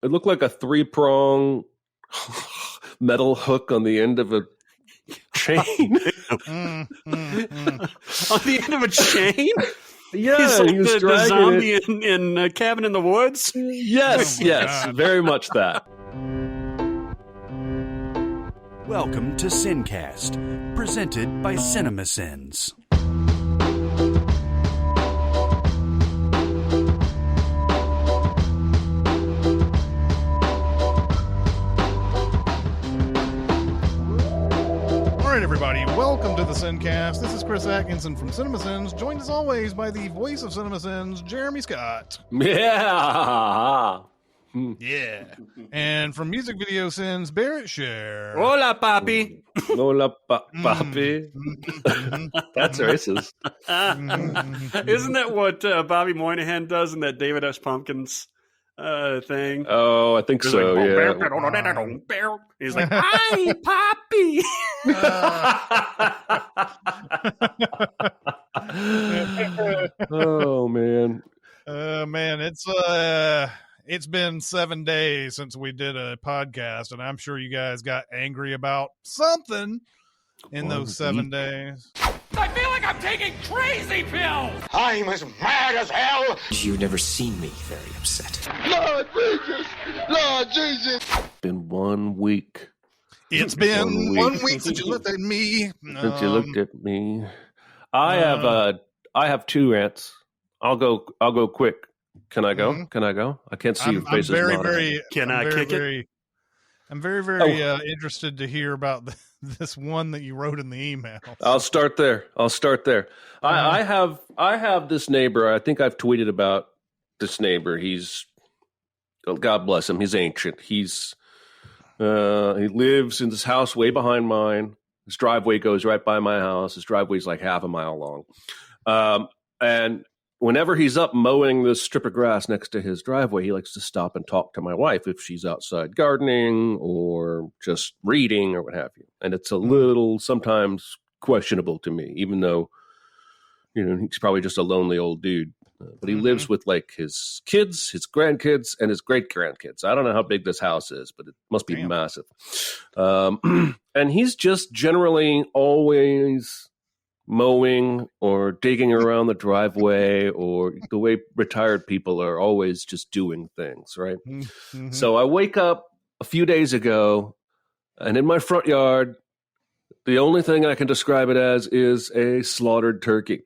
It looked like a 3-prong metal hook on the end of a chain. On the end of a chain? Yeah, he's like the zombie it. in Cabin in the Woods? Yes, God. very much that. Welcome to SinCast, presented by Cinemasins. All right, everybody, welcome to the SinCast. This is Chris Atkinson from Cinemasins, joined as always by the voice of Cinemasins, Jeremy Scott. Yeah. Yeah. And from Music Video Sins, Barrett Share. Hola, papi. Hola, papi. That's racist. Isn't that what Bobby Moynihan does in that David S. Pumpkins thing? Oh, I think so, yeah. He's like, hi, Poppy. Oh, man. Man, it's been 7 days since we did a podcast, and I'm sure you guys got angry about something in those 7 days. I feel like I'm taking crazy pills! I'm as mad as hell! You've never seen me very upset. Lord Jesus! Lord Jesus! Been 1 week. It's been 1 week since you looked at me. Since you looked at me. I have 2 rants. I'll go quick. Can I go? Mhm. Can I go? I can't see your faces. I'm very interested to hear about this one that you wrote in the email. I'll start there. I have this neighbor. I think I've tweeted about this neighbor. He's, God bless him. He's ancient. He lives in this house way behind mine. His driveway goes right by my house. His driveway's like half a mile long. And whenever he's up mowing this strip of grass next to his driveway, he likes to stop and talk to my wife if she's outside gardening or just reading or what have you. And it's a little sometimes questionable to me, even though, he's probably just a lonely old dude. But he lives with like his kids, his grandkids, and his great-grandkids. I don't know how big this house is, but it must be massive. And he's just generally always mowing or digging around the driveway, or the way retired people are always just doing things, right? Mm-hmm. So I wake up a few days ago, and in my front yard, the only thing I can describe it as is a slaughtered turkey.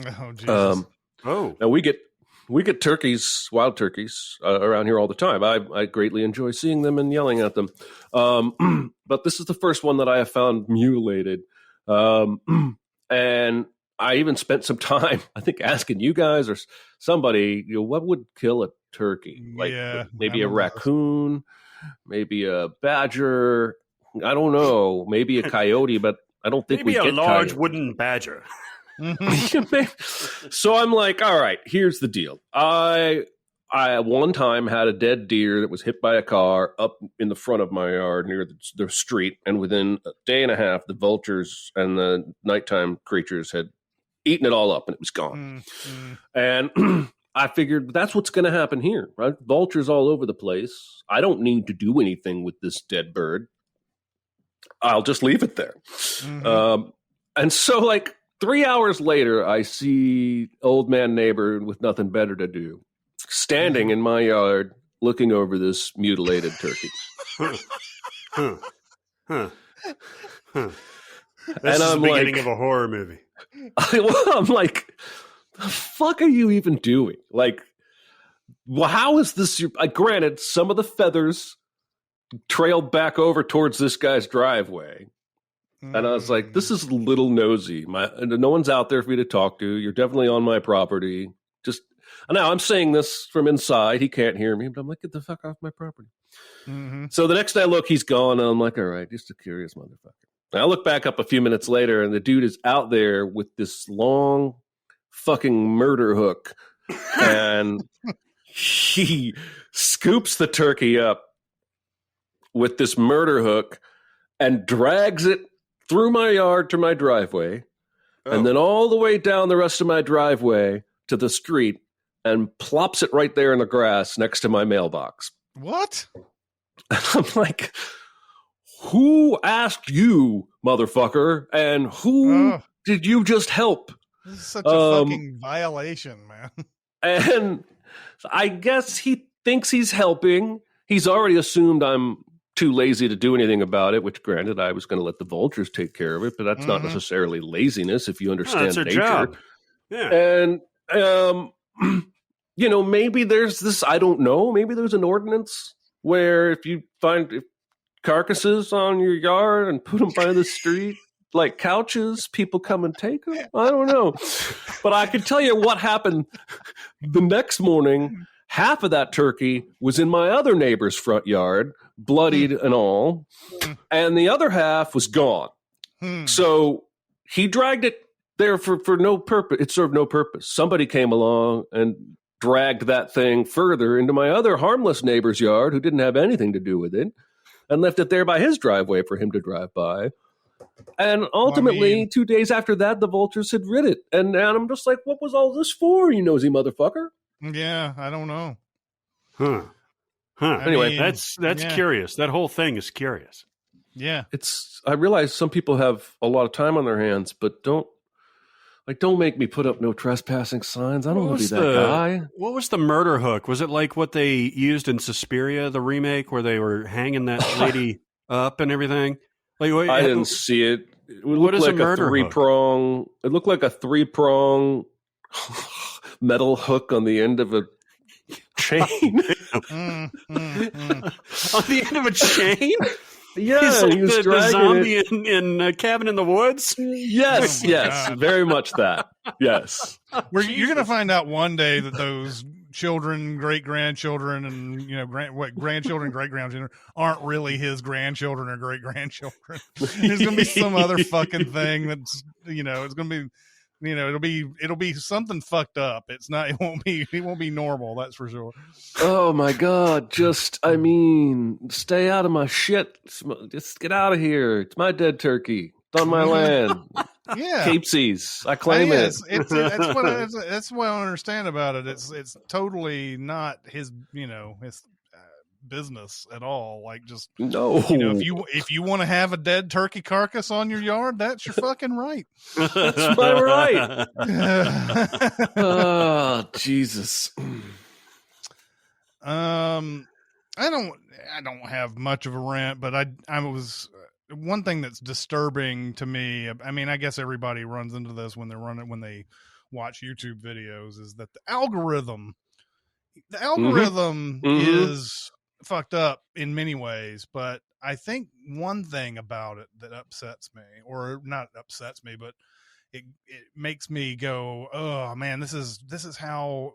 Oh, Jesus. Now we get turkeys, wild turkeys, around here all the time. I greatly enjoy seeing them and yelling at them. But this is the first one that I have found mutilated. And I even spent some time, I think, asking you guys or somebody, what would kill a turkey? Like maybe a raccoon, maybe a badger. I don't know. Maybe a coyote, but I don't think maybe we get a large coyote. wooden badger. So I'm like, all right, here's the deal. I one time had a dead deer that was hit by a car up in the front of my yard near the street, and within a day and a half, the vultures and the nighttime creatures had eaten it all up, and it was gone. And I figured that's what's going to happen here, right? Vultures all over the place. I don't need to do anything with this dead bird. I'll just leave it there. And so, like, 3 hours later, I see old man neighbor with nothing better to do, standing in my yard, looking over this mutilated turkey. This And is I'm the beginning like, of a horror movie. I'm like, the fuck are you even doing? Like, well, how is this? Granted, some of the feathers trailed back over towards this guy's driveway. And I was like, this is a little nosy. No one's out there for me to talk to. You're definitely on my property. Now I'm saying this from inside. He can't hear me, but I'm like, get the fuck off my property. So the next I look, he's gone. And I'm like, all right, just a curious motherfucker. And I look back up a few minutes later, and the dude is out there with this long fucking murder hook. And he scoops the turkey up with this murder hook and drags it through my yard to my driveway, and then all the way down the rest of my driveway to the street, and plops it right there in the grass next to my mailbox. What? I'm like, who asked you, motherfucker? And who did you just help? This is such a fucking violation, man. And I guess he thinks he's helping. He's already assumed I'm too lazy to do anything about it, which granted, I was going to let the vultures take care of it, but that's not necessarily laziness if you understand that's their nature. job. Yeah. And, maybe there's this, I don't know, maybe there's an ordinance where if you find carcasses on your yard and put them by the street, like couches, people come and take them. I don't know. But I can tell you what happened the next morning. Half of that turkey was in my other neighbor's front yard, bloodied and all, and the other half was gone. So he dragged it there for no purpose. It served no purpose. Somebody came along and dragged that thing further into my other harmless neighbor's yard who didn't have anything to do with it and left it there by his driveway for him to drive by. And ultimately, 2 days after that, the vultures had rid it. And I'm just like, what was all this for, you nosy motherfucker? Yeah, I don't know. Huh. Anyway, that's curious. That whole thing is curious. Yeah. I realize some people have a lot of time on their hands, but don't make me put up no trespassing signs. I don't want to be that guy. What was the murder hook? Was it like what they used in Suspiria, the remake, where they were hanging that lady up and everything? Like, I didn't see it. It looked like a three-prong. It looked like a three-prong metal hook on the end of a chain. On the end of a chain? Yeah, he's like he was the zombie in Cabin in the Woods. Yes, God. very much that. Yes, you're going to find out one day that those children, great grandchildren, and grandchildren, great grandchildren aren't really his grandchildren or great grandchildren. There's going to be some other fucking thing that's it's going to be. It'll be something fucked up. It won't be normal. That's for sure. Oh my God. Stay out of my shit. Just get out of here. It's my dead turkey. It's on my land. Yeah. Capesies. I claim it. That's what I understand about it. It's totally not his business at all. Like, just no. If you want to have a dead turkey carcass on your yard, that's your fucking right. That's my right. Oh, Jesus. I don't have much of a rant, but I was one thing that's disturbing to me. I mean, I guess everybody runs into this when they watch YouTube videos, is that the algorithm is fucked up in many ways. But I think one thing about it that upsets me, or not upsets me, but it makes me go, oh man, this is how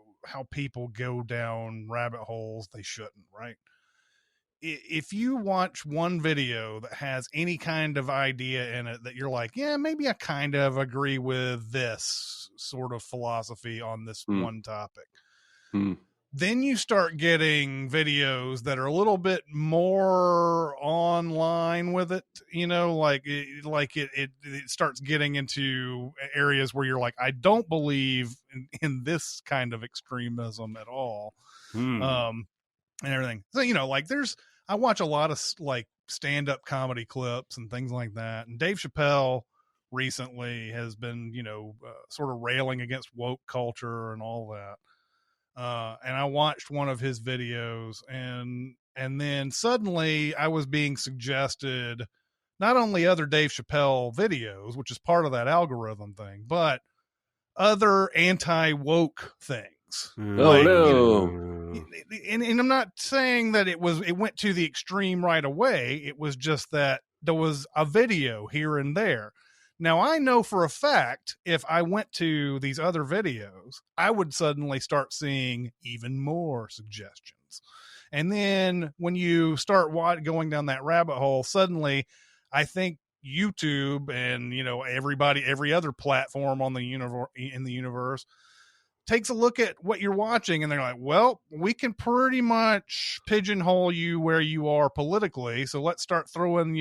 people go down rabbit holes they shouldn't, right? If you watch one video that has any kind of idea in it that you're like, yeah, maybe I kind of agree with this sort of philosophy on this one topic, then you start getting videos that are a little bit more online with it, it starts getting into areas where you're like, I don't believe in this kind of extremism at all. And everything. So, I watch a lot of like stand-up comedy clips and things like that. And Dave Chappelle recently has been, sort of railing against woke culture and all that. And I watched one of his videos, and then suddenly I was being suggested not only other Dave Chappelle videos, which is part of that algorithm thing, but other anti-woke things. No. And I'm not saying that it went to the extreme right away. It was just that there was a video here and there. Now, I know for a fact, if I went to these other videos, I would suddenly start seeing even more suggestions. And then when you start going down that rabbit hole, suddenly I think YouTube and, every other platform on in the universe takes a look at what you're watching, and they're like, well, we can pretty much pigeonhole you where you are politically. So let's start throwing,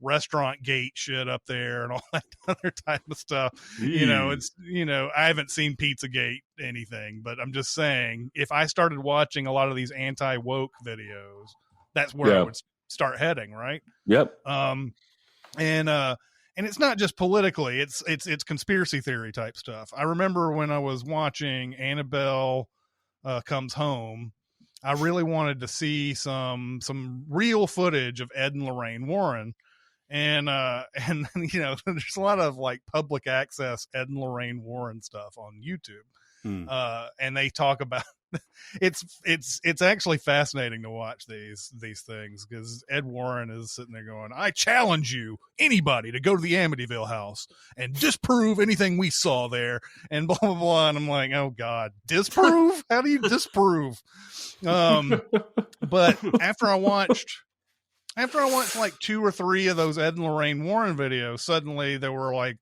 restaurant gate shit up there and all that other type of stuff. It's I haven't seen Pizzagate anything, but I'm just saying, if I started watching a lot of these anti-woke videos, that's where I would start heading, right? Yep. And it's not just politically, it's conspiracy theory type stuff. I remember when I was watching Annabelle Comes Home, I really wanted to see some real footage of Ed and Lorraine Warren. And there's a lot of like public access Ed and Lorraine Warren stuff on YouTube. And they talk about it's actually fascinating to watch these things, because Ed Warren is sitting there going, I challenge anybody to go to the Amityville house and disprove anything we saw there, and blah blah blah. And I'm like, oh God, disprove? How do you disprove? But after I watched like 2 or 3 of those Ed and Lorraine Warren videos, suddenly they were like,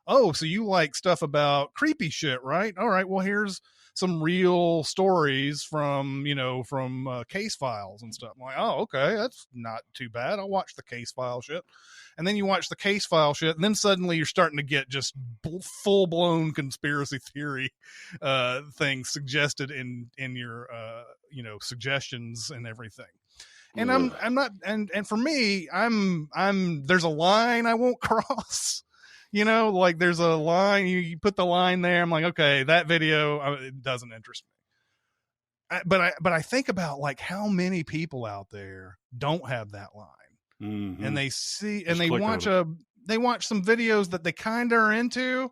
oh, so you like stuff about creepy shit, right? All right, well, here's some real stories from case files and stuff. I'm like, oh, okay, that's not too bad. I'll watch the case file shit. And then you watch the case file shit, and then suddenly you're starting to get just full blown conspiracy theory things suggested in your suggestions and everything. And I'm not, and for me, I'm there's a line I won't cross. Like there's a line, you put the line there. I'm like, okay, that video, it doesn't interest me. But I think about like how many people out there don't have that line, and they see, and they watch some videos that they kind of are into.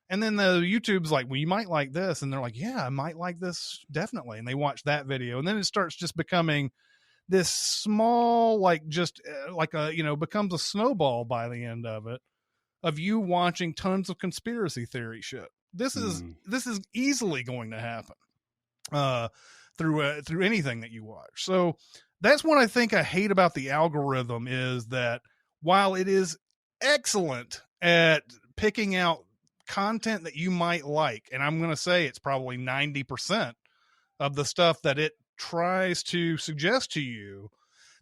And then the YouTube's like, well, you might like this. And they're like, yeah, I might like this. Definitely. And they watch that video. And then it starts just becoming this small, like just like becomes a snowball by the end of it, of you watching tons of conspiracy theory shit. This is easily going to happen through anything that you watch. So that's what I think I hate about the algorithm, is that while it is excellent at picking out content that you might like, and I'm going to say it's probably 90% of the stuff that it tries to suggest to you,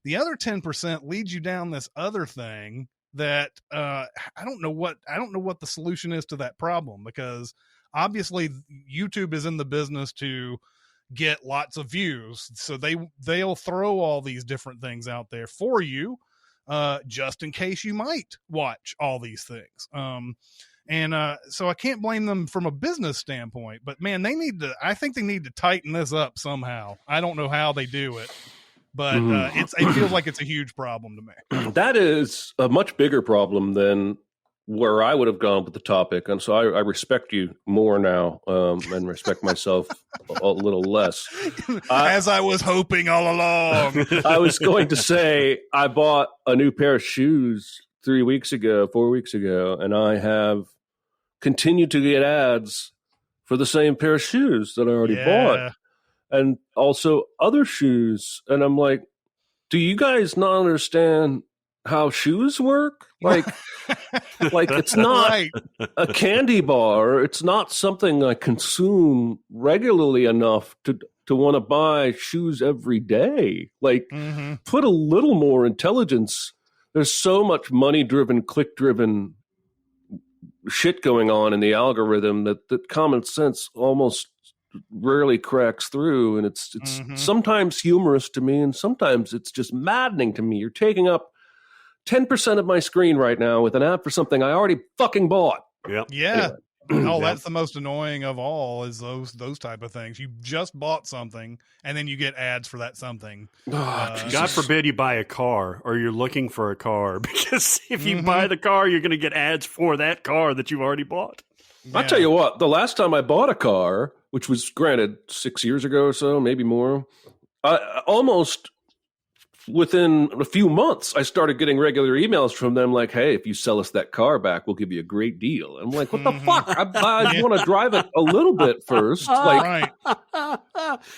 the other 10% leads you down this other thing that I don't know what the solution is to that problem, because obviously YouTube is in the business to get lots of views, so they'll throw all these different things out there for you just in case you might watch all these things. So I can't blame them from a business standpoint, but man, I think they need to tighten this up somehow. I don't know how they do it, but it feels like it's a huge problem to me. That is a much bigger problem than where I would have gone with the topic. And so I respect you more now, and respect myself a little less. As I was hoping all along. I was going to say, I bought a new pair of shoes 4 weeks ago, and I have continued to get ads for the same pair of shoes that I already bought. And also other shoes. And I'm like, do you guys not understand how shoes work? Like it's not a candy bar. It's not something I consume regularly enough to want to buy shoes every day. Like, put a little more intelligence. There's so much money-driven, click-driven shit going on in the algorithm that common sense almost rarely cracks through, and it's sometimes humorous to me, and sometimes it's just maddening to me. You're taking up 10% of my screen right now with an ad for something I already fucking bought. Yeah. Anyway. That's the most annoying of all, is those type of things. You just bought something and then you get ads for that something. God forbid you buy a car, or you're looking for a car, because if you buy the car, you're going to get ads for that car that you've already bought. Yeah. I'll tell you what, the last time I bought a car, which was granted 6 years ago or so, maybe more, almost within a few months, I started getting regular emails from them like, hey, if you sell us that car back, we'll give you a great deal. And I'm like, what the fuck? I want to drive it a little bit first. Like,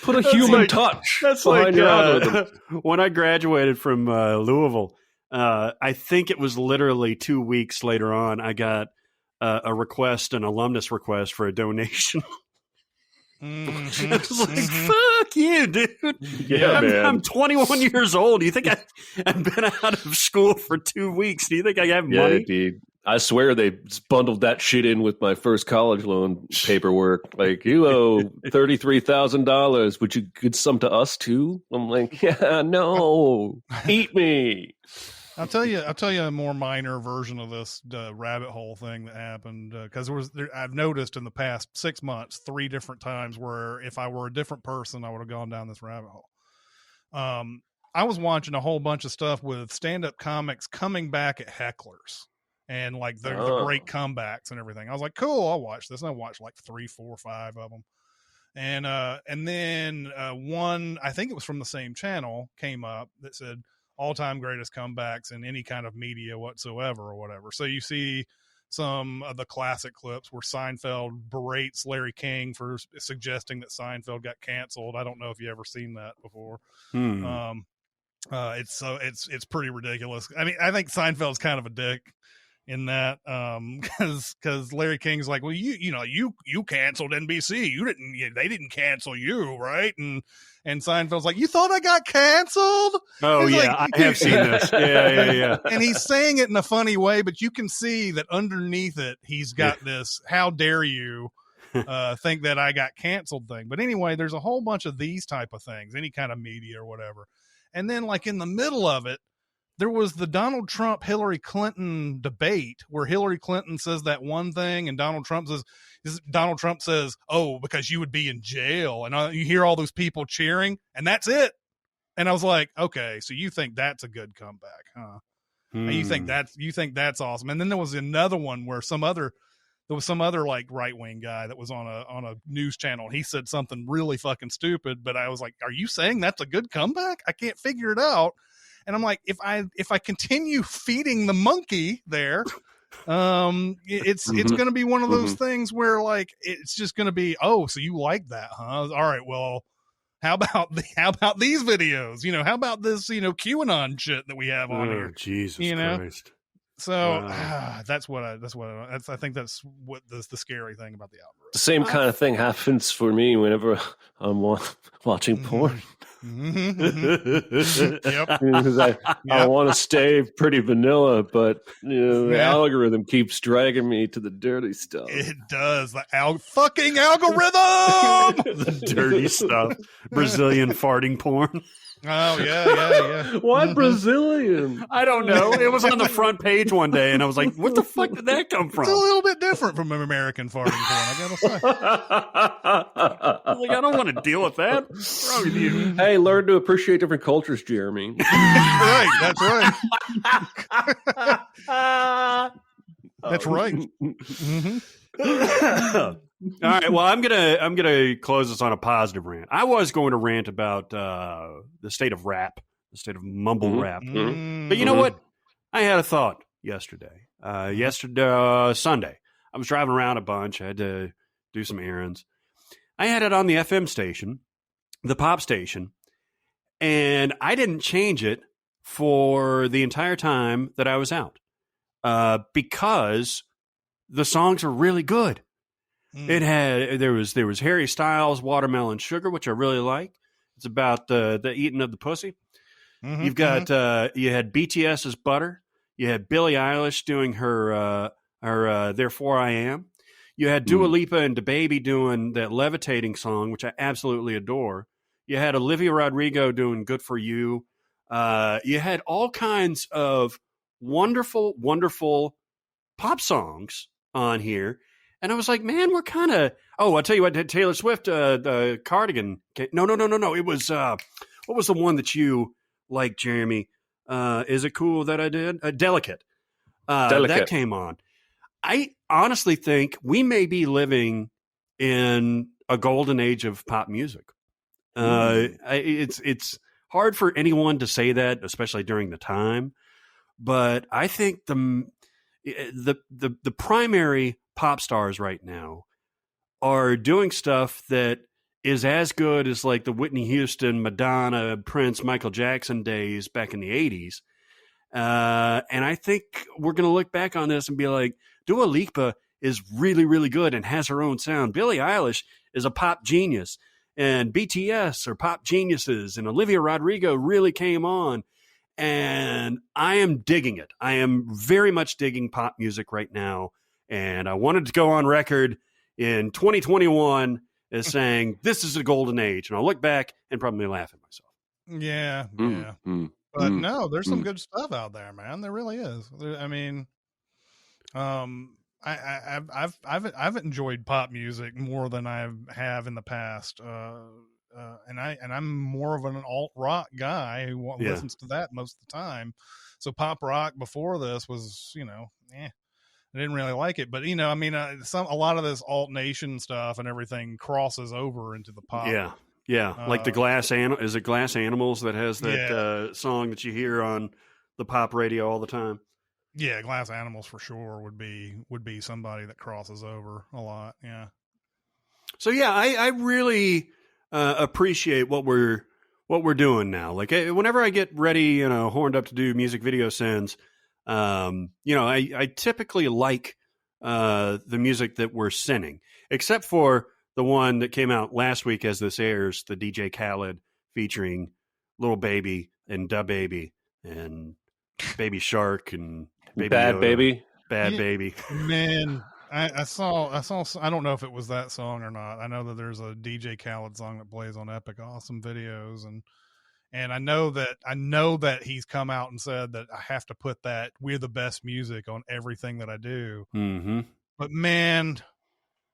put a human touch behind your algorithm. When I graduated from Louisville, I think it was literally 2 weeks later on, I got an alumnus request for a donation. Mhm, I was like, mhm. fuck you, dude. Yeah, man. I'm 21 years old. Do you think I've been out of school for 2 weeks? Do you think I have Yeah, money? dude. I swear they bundled that shit in with my first college loan paperwork. Like, you owe $33,000. Would you give some to us too? I'm like, yeah, no, eat me. I'll tell you a more minor version of this rabbit hole thing that happened because I've noticed in the past 6 months 3 different times where if I were a different person, I would have gone down this rabbit hole. I was watching a whole bunch of stuff with stand-up comics coming back at hecklers and like the great comebacks and everything. I was like, cool, I'll watch this. And I watched like 3, 4, 5 of them. And then one, I think it was from the same channel, came up that said all-time greatest comebacks in any kind of media whatsoever or whatever. So you see some of the classic clips where Seinfeld berates Larry King for suggesting that Seinfeld got canceled. I don't know if you ever seen that before. It's pretty ridiculous. I mean, I think Seinfeld's kind of a dick in that because Larry King's like, well, you canceled NBC, they didn't cancel you, right? And Seinfeld's like, you thought I got canceled? Oh, He's yeah, like, I have seen this. Yeah. and he's saying it in a funny way, but you can see that underneath it he's got this how dare you think that I got canceled thing. But anyway, there's a whole bunch of these type of things, any kind of media or whatever. And then like in the middle of it, there was the Donald Trump Hillary Clinton debate where Hillary Clinton says that one thing and Donald Trump says, oh, because you would be in jail. And you hear all those people cheering and that's it. And I was like, okay, so you think that's a good comeback, huh? And you think that's awesome. And then there was another one where there was some other like right-wing guy that was on a news channel. And he said something really fucking stupid, but I was like, are you saying that's a good comeback? I can't figure it out. And I'm like, if I continue feeding the monkey there, it's going to be one of those things where like, it's just going to be, oh, so you like that, huh? All right. Well, how about these videos? How about this, QAnon shit that we have on here? Jesus Christ. So Wow. I think that's what the scary thing about the algorithm. The same kind of thing happens for me whenever I'm watching porn. Yep. Because I want to stay pretty vanilla, but the algorithm keeps dragging me to the dirty stuff. It does. The fucking algorithm. The dirty stuff. Brazilian farting porn. Oh yeah. Why Brazilian? I don't know. It was on the front page one day, and I was like, "What the fuck did that come from?" It's a little bit different from American farting porn, I gotta say. I was like, I don't want to deal with that. What's wrong with you? Hey, learn to appreciate different cultures, Jeremy. Right, that's right. That's right. All right. Well, I'm gonna close this on a positive rant. I was going to rant about the state of rap, the state of mumble rap, but you know what? I had a thought yesterday. Sunday, I was driving around a bunch. I had to do some errands. I had it on the FM station, the pop station, and I didn't change it for the entire time that I was out because the songs are really good. There was Harry Styles' Watermelon Sugar, which I really like. It's about the eating of the pussy. You've got you had BTS's Butter. You had Billie Eilish doing her Therefore I Am. You had Dua Lipa and DaBaby doing that Levitating song, which I absolutely adore. You had Olivia Rodrigo doing Good For You. You had all kinds of wonderful, wonderful pop songs on here. And I was like, man, we're kind of, I'll tell you what, Taylor Swift, the Cardigan. No. It was, what was the one that you like, Jeremy? Is it cool that I did? Delicate. That came on. I honestly think we may be living in a golden age of pop music. It's hard for anyone to say that, especially during the time. But I think the primary pop stars right now are doing stuff that is as good as like the Whitney Houston, Madonna, Prince, Michael Jackson days back in the 80s. And I think we're going to look back on this and be like, Dua Lipa is really, really good and has her own sound. Billie Eilish is a pop genius, and BTS are pop geniuses, and Olivia Rodrigo really came on, and I am digging it. I am very much digging pop music right now, and I wanted to go on record in 2021 as saying this is a golden age, and I'll look back and probably laugh at myself. Yeah. But no, there's some good stuff out there, man. There really is. I mean, I've enjoyed pop music more than I have in the past. And I'm more of an alt rock guy who listens to that most of the time. So pop rock before this was, I didn't really like it. But I mean, a lot of this alt nation stuff and everything crosses over into the pop. Yeah, like the is it Glass Animals that has that song that you hear on the pop radio all the time? Yeah, Glass Animals for sure would be somebody that crosses over a lot. Yeah. So yeah, I really appreciate what we're doing now. Like whenever I get ready, horned up to do music video sins, I typically like the music that we're sending, except for the one that came out last week as this airs, the DJ Khaled featuring Lil Baby and Da Baby and Baby Shark and Baby Bad Yoda. Baby. Baby. Man, I saw. I don't know if it was that song or not. I know that there's a DJ Khaled song that plays on Epic Awesome Videos, and I know that he's come out and said that I have to put that "We're the Best" music on everything that I do. Mm-hmm. But man,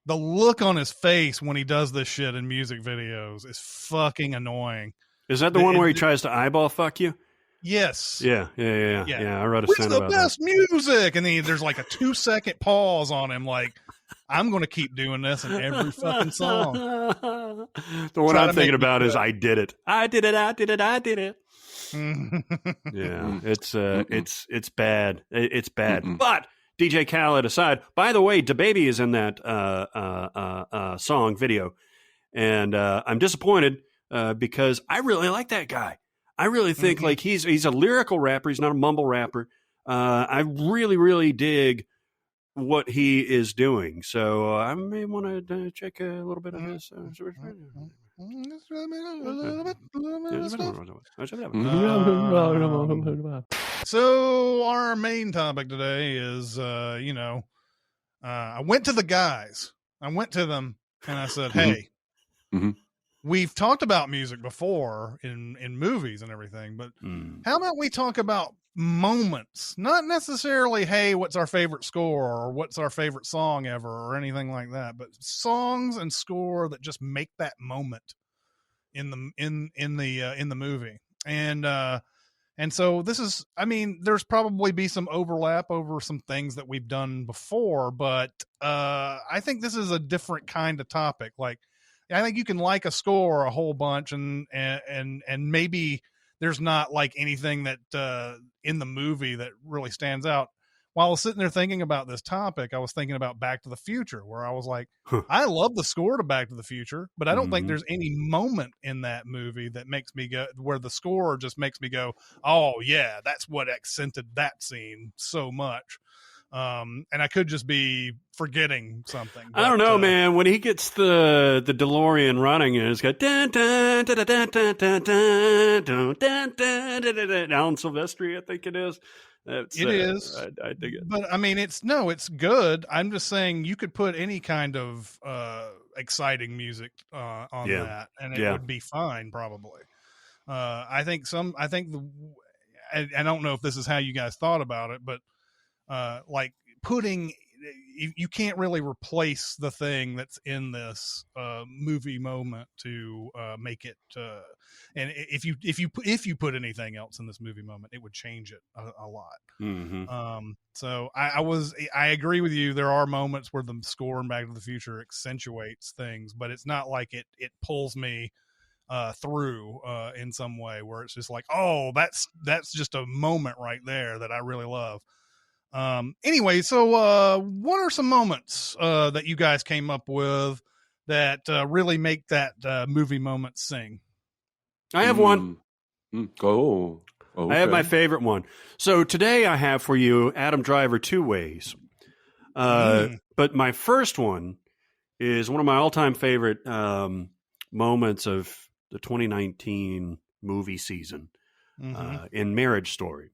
the look on his face when he does this shit in music videos is fucking annoying. Is that the one where he tries to eyeball fuck you? Yes. Yeah. I wrote a Where's sentence the about best music? And then there's like a 2-second pause on him, like, I'm going to keep doing this in every fucking song. The one I'm thinking about is I Did It. I did it. Yeah, it's bad. It's bad. But DJ Khaled aside, by the way, DaBaby is in that song video, and I'm disappointed because I really like that guy. I really think like he's a lyrical rapper. He's not a mumble rapper. I really, really dig what he is doing. So I may want to check a little bit of his. So our main topic today is, I went to the guys. I went to them and I said, hey, we've talked about music before in movies and everything, but how about we talk about moments? Not necessarily, hey, what's our favorite score or what's our favorite song ever or anything like that, but songs and score that just make that moment in the movie. And so this is, I mean, there's probably be some overlap over some things that we've done before, but I think this is a different kind of topic. Like, I think you can like a score a whole bunch and maybe there's not like anything that in the movie that really stands out. While I was sitting there thinking about this topic, I was thinking about Back to the Future, where I was like, I love the score to Back to the Future, but I don't think there's any moment in that movie that makes me go, where the score just makes me go, oh yeah, that's what accented that scene so much. And I could just be forgetting something. But, I don't know, man. When he gets the DeLorean running and it's got dun, dun, dun, dun, dun, dun, dun, dun, dun, dun, dun, dun, Alan Silvestri, I think it is. It is. I dig it. But I mean, it's good. I'm just saying you could put any kind of exciting music on that, and it would be fine, probably. I don't know if this is how you guys thought about it, but like putting, you can't really replace the thing that's in this movie moment to make it. And if you put anything else in this movie moment, it would change it a lot. So I agree with you. There are moments where the score in Back to the Future accentuates things, but it's not like it pulls me through in some way where it's just like, oh, that's just a moment right there that I really love. Anyway, so what are some moments that you guys came up with that really make that movie moment sing? I have one. Oh, okay. I have my favorite one. So today I have for you Adam Driver Two Ways. But my first one is one of my all-time favorite moments of the 2019 movie season in Marriage Story.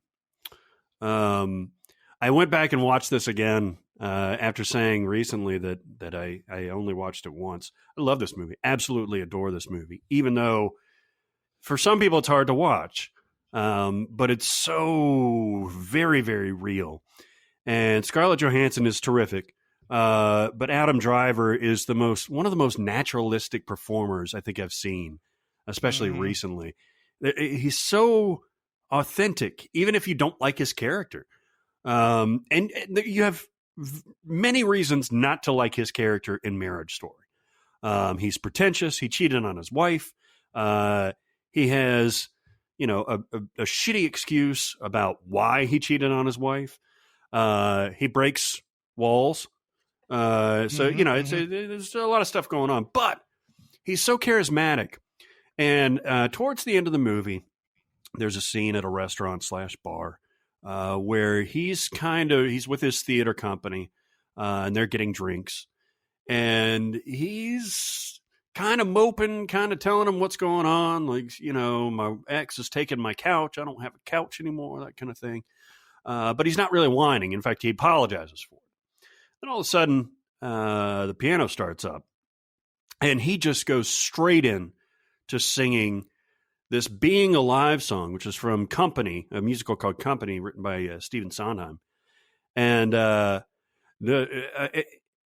I went back and watched this again after saying recently that I only watched it once. I love this movie. Absolutely adore this movie, even though for some people it's hard to watch. But it's so very, very real. And Scarlett Johansson is terrific. But Adam Driver is one of the most naturalistic performers I think I've seen, especially recently. He's so authentic, even if you don't like his character. And you have many reasons not to like his character in Marriage Story. He's pretentious. He cheated on his wife. He has, a shitty excuse about why he cheated on his wife. He breaks walls. There's a lot of stuff going on, but he's so charismatic. And towards the end of the movie, there's a scene at a restaurant/bar where he's with his theater company and they're getting drinks, and he's kind of moping, kind of telling them what's going on. Like, my ex has taken my couch. I don't have a couch anymore, that kind of thing. But he's not really whining. In fact, he apologizes for it. Then all of a sudden, the piano starts up, and he just goes straight in to singing this Being Alive song, which is from Company, a musical called Company, written by Stephen Sondheim. And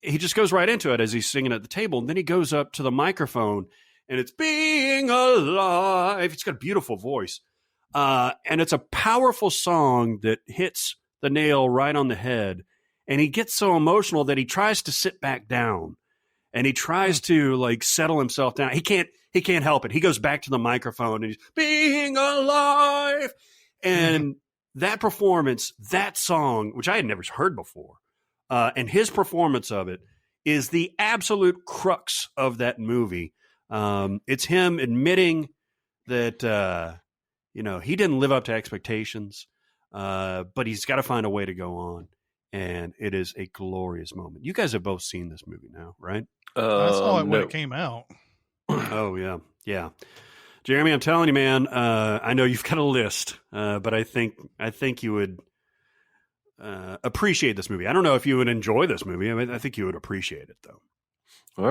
he just goes right into it as he's singing at the table. And then he goes up to the microphone, and it's Being Alive. He's got a beautiful voice. And it's a powerful song that hits the nail right on the head. And he gets so emotional that he tries to sit back down, and he tries to settle himself down. He can't help it. He goes back to the microphone and he's Being Alive. And that performance, that song, which I had never heard before, and his performance of it is the absolute crux of that movie. It's him admitting that, he didn't live up to expectations, but he's got to find a way to go on. And it is a glorious moment. You guys have both seen this movie now, right? I saw it when it came out. Oh, yeah. Yeah. Jeremy, I'm telling you, man, I know you've got a list, but I think you would appreciate this movie. I don't know if you would enjoy this movie. I mean, I think you would appreciate it, though. All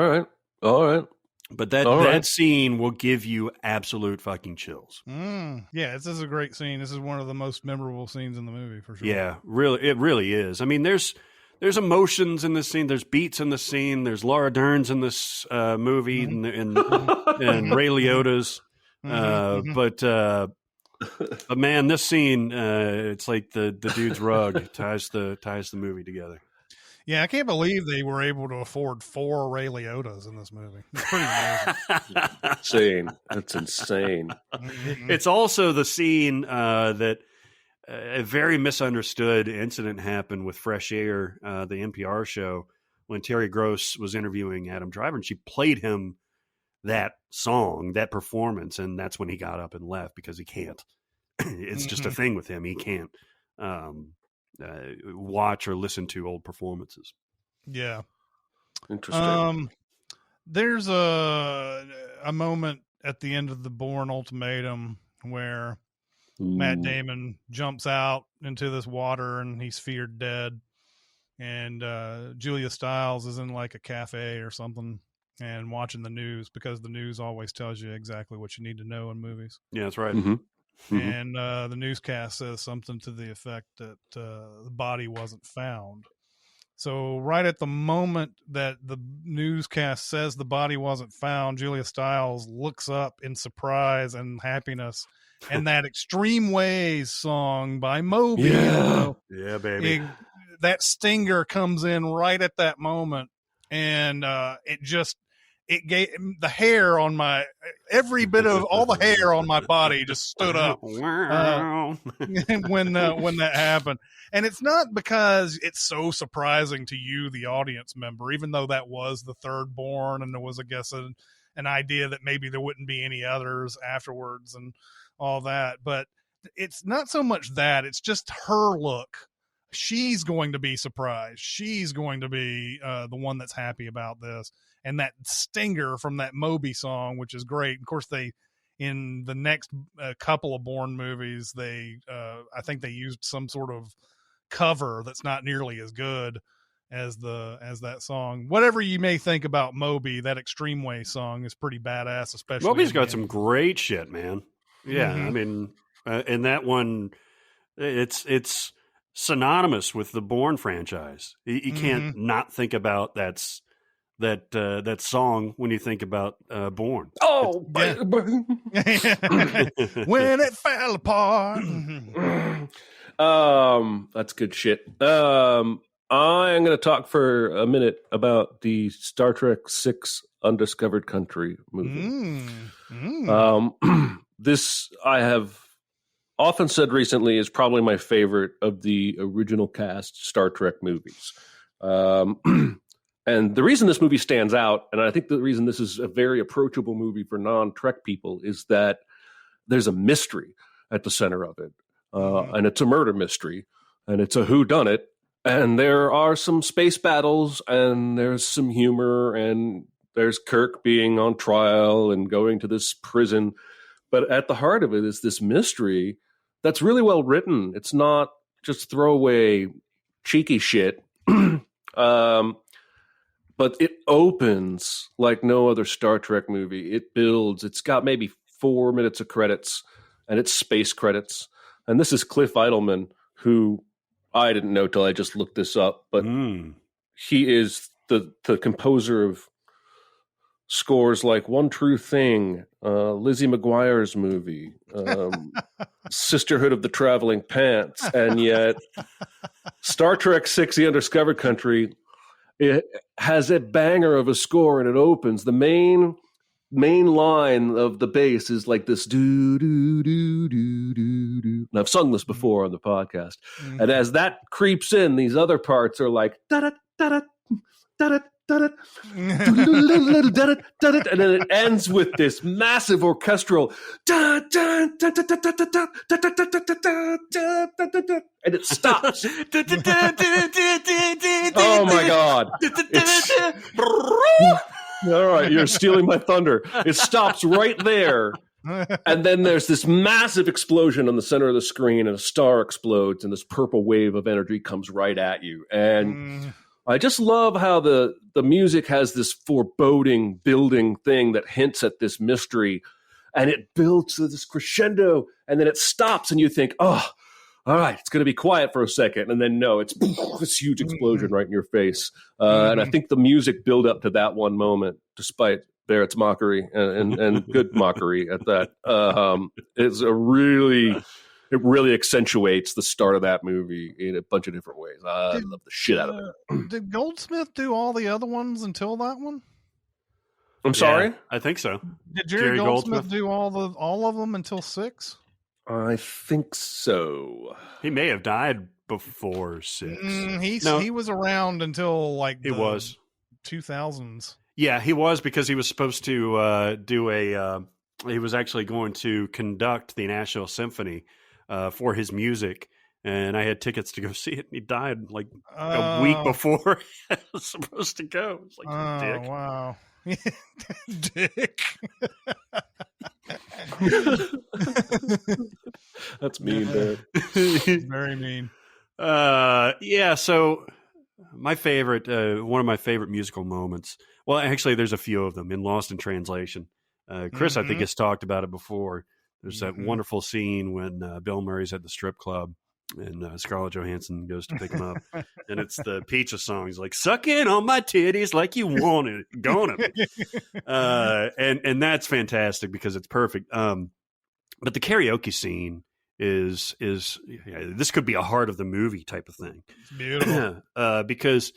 right. But that scene will give you absolute fucking chills. Yeah, this is a great scene. This is one of the most memorable scenes in the movie, for sure. Yeah, really, it really is. I mean, there's emotions in this scene. There's beats in the scene. There's Laura Dern's in this movie, and Ray Liotta's. But man, this scene, it's like the dude's rug ties the movie together. Yeah, I can't believe they were able to afford 4 Ray Liotta's in this movie. It's pretty amazing. Insane. That's insane. It's also the scene that a very misunderstood incident happened with Fresh Air, the NPR show, when Terry Gross was interviewing Adam Driver, and she played him that song, that performance, and that's when he got up and left, because he can't. It's just a thing with him. He can't watch or listen to old performances. Yeah. Interesting. There's a moment at the end of the Bourne Ultimatum where Matt Damon jumps out into this water and he's feared dead. And Julia Stiles is in a cafe or something and watching the news, because the news always tells you exactly what you need to know in movies. Yeah, that's right. And the newscast says something to the effect that the body wasn't found. So right at the moment that the newscast says the body wasn't found, Julia Stiles looks up in surprise and happiness, and that Extreme Ways song by Moby. Yeah, baby. That stinger comes in right at that moment, and it gave the hair on every bit of all the hair on my body just stood up when that happened. And it's not because it's so surprising to you, the audience member, even though that was the third Bourne, and there was, I guess, an idea that maybe there wouldn't be any others afterwards and all that. But it's not so much that, it's just her look. She's going to be surprised. She's going to be the one that's happy about this. and that stinger from that Moby song, which is great. Of course, in the next couple of Bourne movies, I think they used some sort of cover that's not nearly as good as that song. Whatever you may think about Moby, that Extreme Way song is pretty badass, especially Moby's got some great shit, man. Yeah, I mean, and that one, it's synonymous with the Bourne franchise. You can't not think about that song when you think about Bourne. Oh, when it fell apart. That's good shit. I'm going to talk for a minute about the Star Trek VI Undiscovered Country movie. This, I have often said recently, is probably my favorite of the original cast Star Trek movies. And the reason this movie stands out, and I think the reason this is a very approachable movie for non-Trek people, is that there's a mystery at the center of it. And it's a murder mystery, and it's a whodunit. And there are some space battles, and there's some humor, and there's Kirk being on trial and going to this prison. But at the heart of it is this mystery that's really well written. It's not just throwaway cheeky shit. But it opens like no other Star Trek movie. It builds. It's got maybe 4 minutes of credits, and it's space credits. And this is Cliff Idleman, who I didn't know till I just looked this up, but he is the composer of scores like One True Thing, Lizzie McGuire's movie, Sisterhood of the Traveling Pants, and yet Star Trek VI: The Undiscovered Country, it has a banger of a score, and it opens. The main line of the bass is like this do do do do do do. And I've sung this before on the podcast. And as that creeps in, these other parts are like da da da da da da da da, and then it ends with this massive orchestral da da da da da da da da da da da, and it stops. Oh my God! All right, you're stealing my thunder. It stops right there. And then there's this massive explosion on the center of the screen, and a star explodes, and this purple wave of energy comes right at you. And I just love how the music has this foreboding, building thing that hints at this mystery, and it builds to this crescendo, and then it stops, and you think, oh, all right, it's going to be quiet for a second. And then, no, it's this huge explosion right in your face. And I think the music build up to that one moment, despite Barrett's mockery and good mockery at that, it really accentuates the start of that movie in a bunch of different ways. I love the shit out of it. Did Goldsmith do all the other ones until that one? I'm sorry? I think so. Did Jerry Goldsmith do all of them until 6? I think so. He may have died before 6. He was around until like he was 2000s. Yeah, he was, because he was supposed to he was actually going to conduct the National Symphony for his music, and I had tickets to go see it, and he died like a week before I was supposed to go. It's like, dick. Wow. Dick. That's mean, man. Very mean. Yeah, so my favorite, one of my favorite musical moments, well, actually there's a few of them in Lost in Translation. Chris, I think, has talked about it before. There's that wonderful scene when Bill Murray's at the strip club and Scarlett Johansson goes to pick him up, and it's the Peaches song. He's like, "Suck in on my titties like you want it, gonna be." And that's fantastic because it's perfect. But the karaoke scene is this could be a heart of the movie type of thing. It's beautiful. Because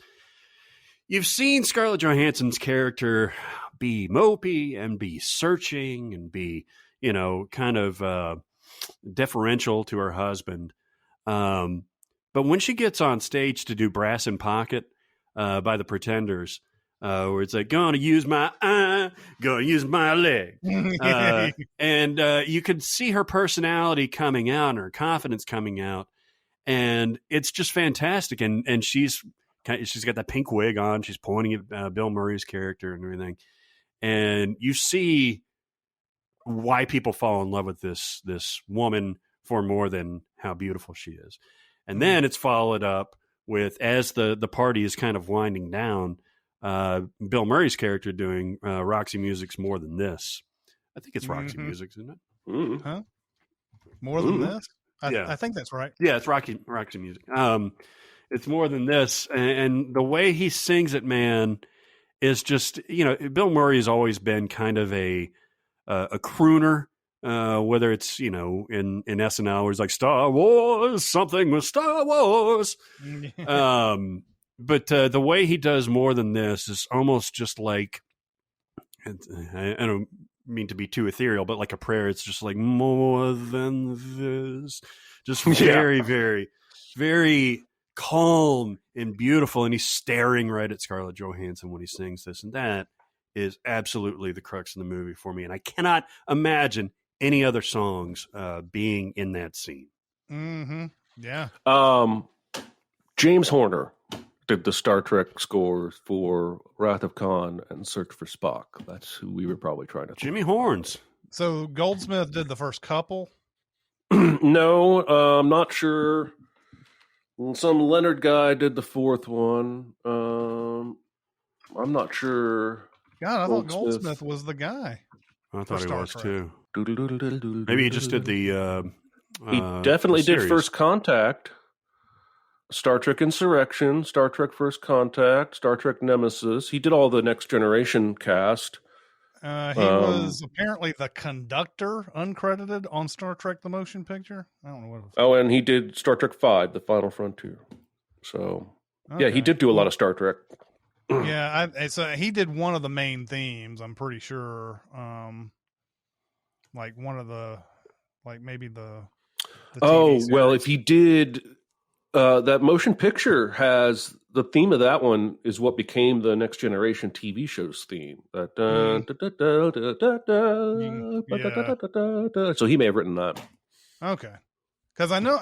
you've seen Scarlett Johansson's character be mopey and be searching and be, kind of deferential to her husband. But when she gets on stage to do Brass in Pocket by the Pretenders, where it's like, gonna use my eye, gonna use my leg. And you could see her personality coming out and her confidence coming out. And it's just fantastic. And she's she's got that pink wig on. She's pointing at Bill Murray's character and everything. And you see why people fall in love with this woman for more than how beautiful she is. And then it's followed up with, as the party is kind of winding down, Bill Murray's character doing Roxy Music's More Than This. I think it's Roxy Music, isn't it? Mm. Huh? More Than This? I think that's right. Yeah, it's Roxy Music. It's More Than This. And the way he sings it, man, is just, Bill Murray has always been kind of a crooner, whether it's, in SNL, where it's like Star Wars, something with Star Wars. But the way he does More Than This is almost just like, I don't mean to be too ethereal, but like a prayer. It's just like, more than this. Just very, very, very calm and beautiful. And he's staring right at Scarlett Johansson when he sings this. And that is absolutely the crux of the movie for me. And I cannot imagine any other songs being in that scene. Mm-hmm. Yeah. James Horner did the Star Trek scores for Wrath of Khan and Search for Spock. That's who we were probably trying to Jimmy Horns. So Goldsmith did the first couple? No, I'm not sure. Some Leonard guy did the fourth one. I'm not sure. God, I thought Goldsmith was the guy. I thought he was Trek. too. Maybe he just did the he definitely did series. First Contact, Star Trek Insurrection, Star Trek First Contact, Star Trek Nemesis. He did all the Next Generation cast. He was apparently the conductor, uncredited, on Star Trek the Motion Picture. I don't know what it was. Oh, and he did Star Trek V, The Final Frontier. So, yeah, he did do a lot of Star Trek. Yeah, so he did one of the main themes, I'm pretty sure. Like one of the, like maybe the TV series. Well, if he did, that motion picture has the theme of that one is what became the Next Generation TV show's theme. So he may have written that. Okay. Because I know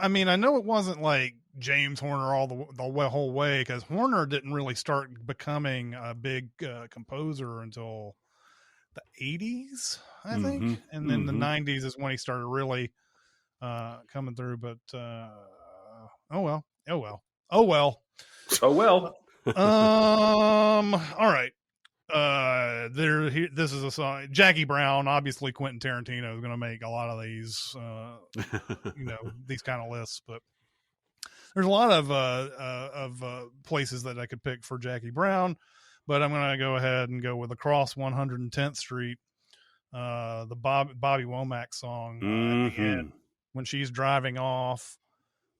it wasn't like James Horner all the whole way, because Horner didn't really start becoming a big composer until the 80s, I think. And then the 90s is when he started really coming through. But oh well. All right. This is a song. Jackie Brown, obviously Quentin Tarantino is going to make a lot of these, these kind of lists, but there's a lot of places that I could pick for Jackie Brown, but I'm going to go ahead and go with Across 110th Street, the Bobby Womack song at the end when she's driving off.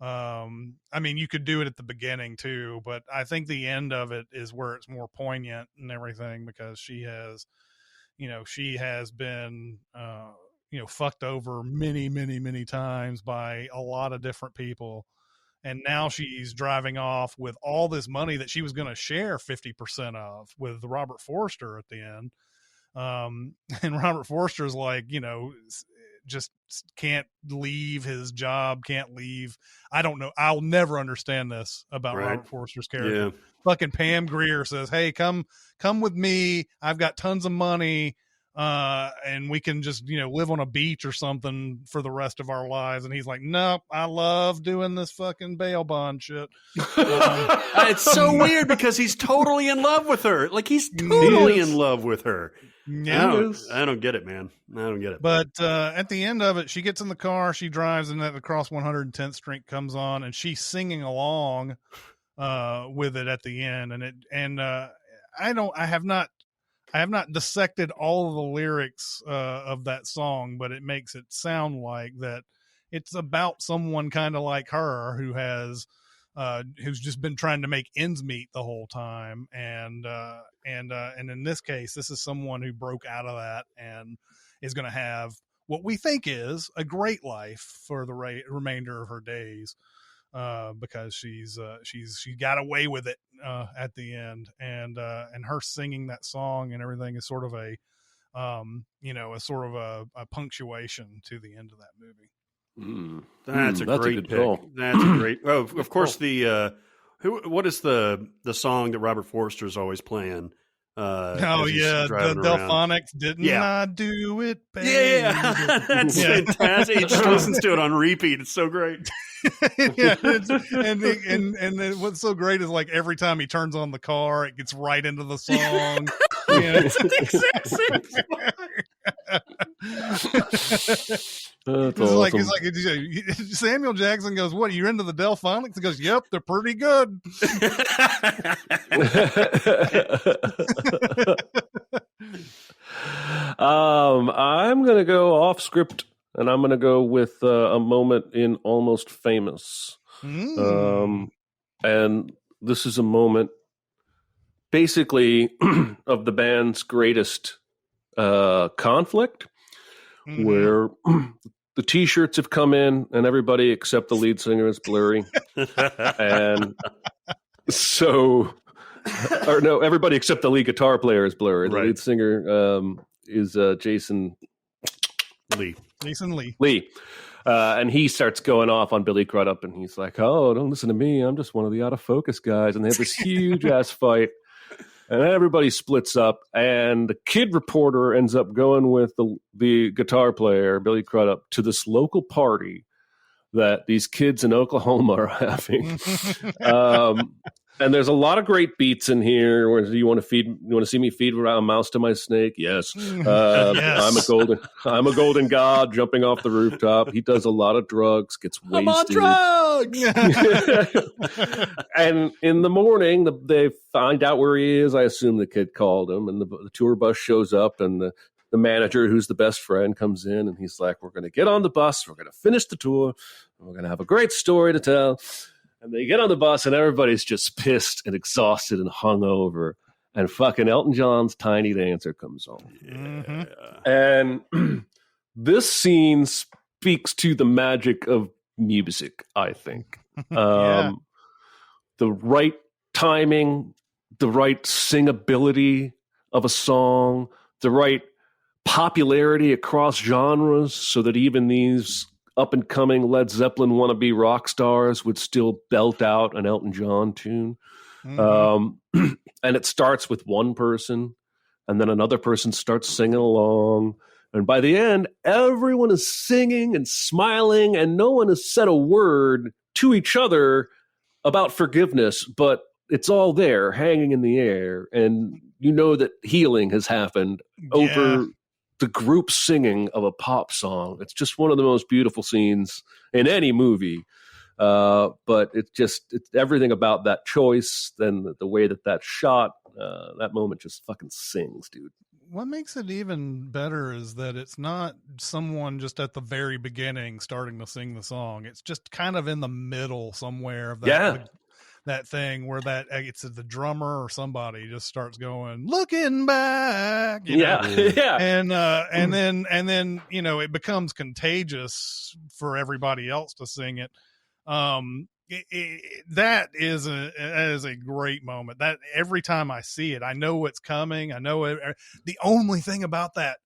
You could do it at the beginning too, but I think the end of it is where it's more poignant and everything, because she has been, fucked over many, many, many times by a lot of different people. And now she's driving off with all this money that she was going to share 50% of with Robert Forster at the end. And Robert Forster's like, just can't leave his job, can't leave. I don't know. I'll never understand this about Robert Forster's character. Yeah. Fucking Pam Grier says, "Hey, come with me. I've got tons of money. And we can just, live on a beach or something for the rest of our lives." And he's like, "Nope, I love doing this fucking bail bond shit." It's so weird because he's totally in love with her. Like, he's totally in love with her. Yeah, I don't get it, man. I don't get it. But at the end of it, she gets in the car, she drives, and that Across 110th Street comes on, and she's singing along with it at the end. And I have not dissected all of the lyrics of that song, but it makes it sound like that it's about someone kind of like her who has who's just been trying to make ends meet the whole time, and in this case, this is someone who broke out of that and is going to have what we think is a great life for the remainder of her days, because she got away with it at the end, and her singing that song and everything is sort of a punctuation to the end of that movie. That's a great pick. Call. That's a great. Oh, of course, the What is the song that Robert Forster's always playing? Oh as he's yeah, the driving around? Delphonics. Didn't I do it, baby? Yeah, that's fantastic. He just listens to it on repeat. It's so great. Yeah, and then what's so great is like every time he turns on the car, it gets right into the song. It's the exact same That's It's like, awesome. Samuel Jackson goes, "What? You're into the Delphonics?" He goes, "Yep, they're pretty good." I'm gonna go off script, and I'm gonna go with a moment in Almost Famous. And this is a moment, basically, of the band's greatest conflict, where the T-shirts have come in, and everybody except the lead singer is blurry, and so. Or no, everybody except the lead guitar player is blurry. The lead singer is Jason Lee. And he starts going off on Billy Crudup, and he's like, "Oh, don't listen to me. I'm just one of the out of focus guys." And they have this huge ass fight, and everybody splits up. And the kid reporter ends up going with the guitar player, Billy Crudup, to this local party that these kids in Oklahoma are having. And there's a lot of great beats in here. Where you want to see me feed a mouse to my snake? Yes. Yes. I'm a golden god jumping off the rooftop. He does a lot of drugs, gets wasted. I'm on drugs. And in the morning, they find out where he is. I assume the kid called him, and the tour bus shows up, and the manager, who's the best friend, comes in, and he's like, "We're going to get on the bus. We're going to finish the tour. And we're going to have a great story to tell." And they get on the bus, and everybody's just pissed and exhausted and hungover. And fucking Elton John's Tiny Dancer comes on. And this scene speaks to the magic of music, I think. The right timing, the right singability of a song, the right popularity across genres, so that even these up-and-coming Led Zeppelin wannabe rock stars would still belt out an Elton John tune. And it starts with one person, and then another person starts singing along. And by the end, everyone is singing and smiling, and no one has said a word to each other about forgiveness, but it's all there, hanging in the air. And you know that healing has happened over the group singing of a pop song. It's just one of the most beautiful scenes in any movie. But it's everything about that choice, then the way that that's shot, that moment just fucking sings, dude. What makes it even better is that it's not someone just at the very beginning starting to sing the song. It's just kind of in the middle somewhere of that. That thing where it's the drummer or somebody just starts going, "Looking back," you know? And then it becomes contagious for everybody else to sing it. That is a great moment. That every time I see it, I know what's coming. I know it. The only thing about that,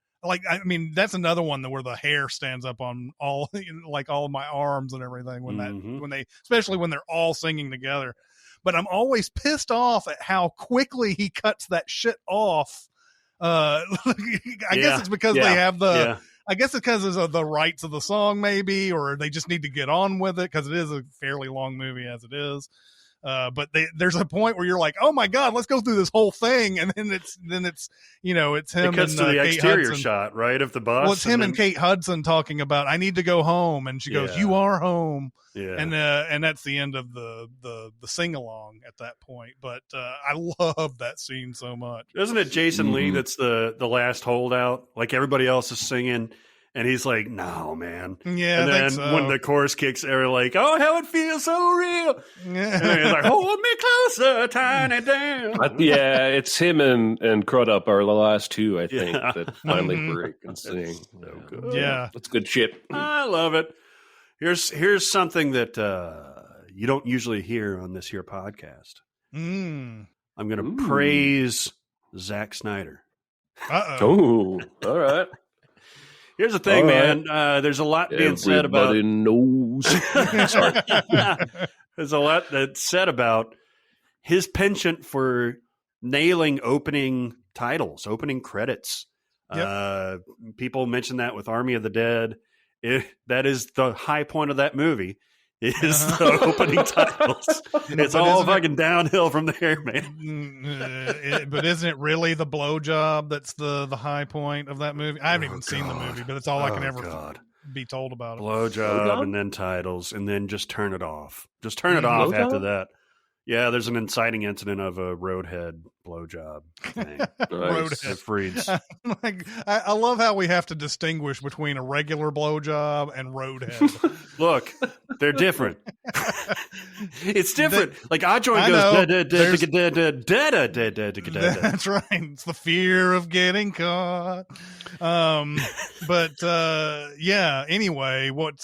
that's another one where the hair stands up on all of my arms and everything especially when they're all singing together. But I'm always pissed off at how quickly he cuts that shit off. I guess it's because they have I guess it's because of the rights of the song, maybe, or they just need to get on with it because it is a fairly long movie as it is. But there's a point where you're like, "Oh my God, let's go through this whole thing," and then it's him. It cuts to the Kate exterior Hudson. shot, right, of the bus. Well, it's him and Kate Hudson talking about, "I need to go home," and she goes, "You are home." Yeah. And that's the end of the sing along at that point. But I love that scene so much. Isn't it Jason Lee that's the last holdout? Like everybody else is singing, and he's like, "No, man." Yeah, and I then think so. when the chorus kicks, they're like, "Oh, how it feels so real." Yeah. And he's like, "Hold me closer, Tiny Dan." It's him and Crudup are the last two, I think, that finally break and sing. So good. Yeah, that's good shit. I love it. Here's something that you don't usually hear on this here podcast. I'm going to praise Zack Snyder. Oh, all right. Here's the thing, man. There's a lot being said about. Everybody knows. Sorry. There's a lot that's said about his penchant for nailing opening titles, opening credits. Yep. People mention that with Army of the Dead. That is the high point of that movie. Is the opening titles. It's all fucking downhill from there, man. But isn't it really the blowjob that's the high point of that movie? I haven't even seen the movie, but it's all I can ever be told about it. Blowjob and then titles and then just turn it off. Just turn it off after that. Yeah, there's an inciting incident of a roadhead blowjob thing. Roadhead. I love how we have to distinguish between a regular blowjob and roadhead. Look, they're different. It's different. Like Ajoin goes. That's right. It's the fear of getting caught. Yeah. Anyway, what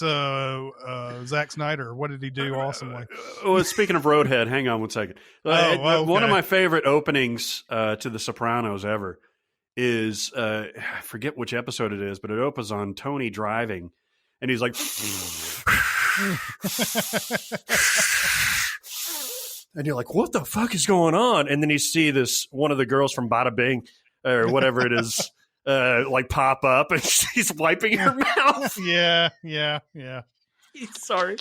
Zack Snyder? What did he do awesomely? Well, speaking of roadhead, hang on one second. Okay. One of my favorite openings to The Sopranos ever is I forget which episode it is, but it opens on Tony driving, and he's like, and you're like, what the fuck is going on? And then you see one of the girls from Bada Bing or whatever it is, like pop up, and she's wiping her mouth. Yeah. Sorry.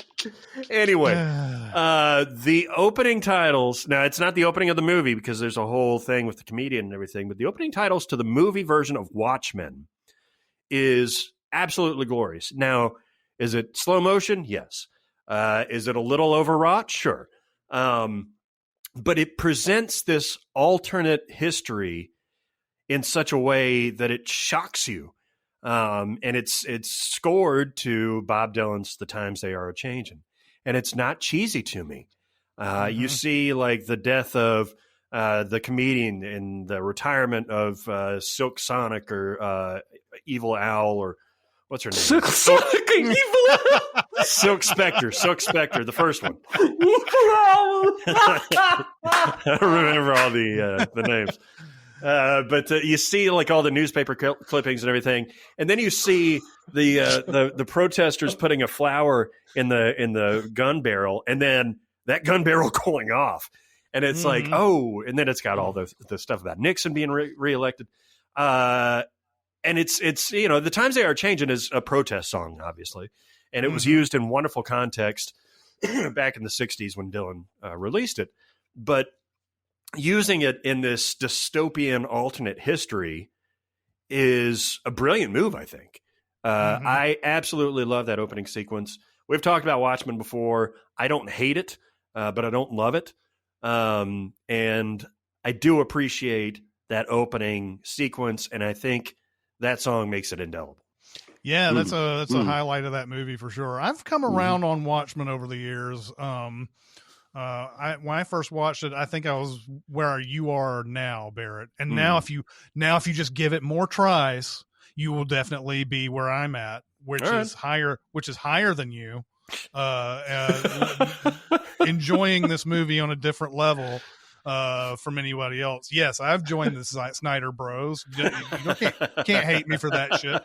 Anyway, the opening titles. Now, it's not the opening of the movie because there's a whole thing with the comedian and everything, but the opening titles to the movie version of Watchmen is absolutely glorious. Now, is it slow motion? Yes. Is it a little overwrought? Sure. But it presents this alternate history in such a way that it shocks you. And it's scored to Bob Dylan's "The Times They Are a Changin'," and it's not cheesy to me. You see, like, the death of the comedian and the retirement of Silk Sonic or Evil Owl, or what's her name? Silk Sonic and Evil Owl. Silk Spectre, the first one. I don't remember all the names. But you see, like, all the newspaper clippings and everything, and then you see the protesters putting a flower in the gun barrel, and then that gun barrel going off, and it's like, oh, and then it's got all the stuff about Nixon being reelected, and it's "The Times They Are Changing" is a protest song, obviously, and it was used in wonderful context back in the '60s when Dylan released it, but using it in this dystopian alternate history is a brilliant move, I think. I absolutely love that opening sequence. We've talked about Watchmen before. I don't hate it, but I don't love it. And I do appreciate that opening sequence, and I think that song makes it indelible. Yeah, that's a highlight of that movie for sure. I've come around on Watchmen over the years. When I first watched it, I think I was where you are now, Barrett. And now if you just give it more tries, you will definitely be where I'm at, which is higher than you. Enjoying this movie on a different level from anybody else. Yes, I've joined the Snyder Bros. You can't hate me for that shit.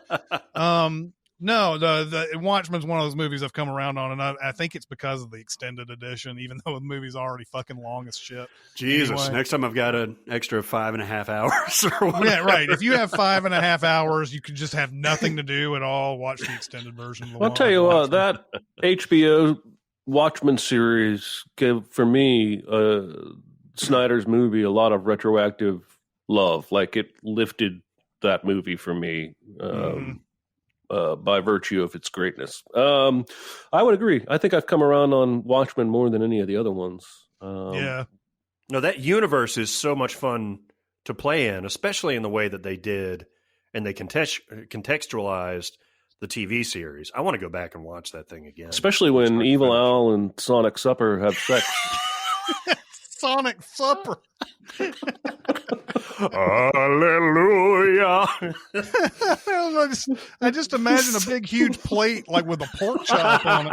No, the Watchmen's one of those movies I've come around on, and I think it's because of the extended edition, even though the movie's already fucking long as shit. Jesus, anyway. Next time I've got an extra 5.5 hours or whatever. Yeah, right. If you have 5.5 hours, you could just have nothing to do at all. Watch the extended version. I'll tell you what, that HBO Watchmen series gave, for me, Snyder's movie a lot of retroactive love. Like, it lifted that movie for me. By virtue of its greatness. I would agree. I think I've come around on Watchmen more than any of the other ones. Yeah. No, that universe is so much fun to play in, especially in the way that they did, and they contextualized the TV series. I want to go back and watch that thing again. Especially when Evil Owl and Sonic Supper have sex. Sonic Supper. Hallelujah. I just imagine a big, huge plate, like with a pork chop on it.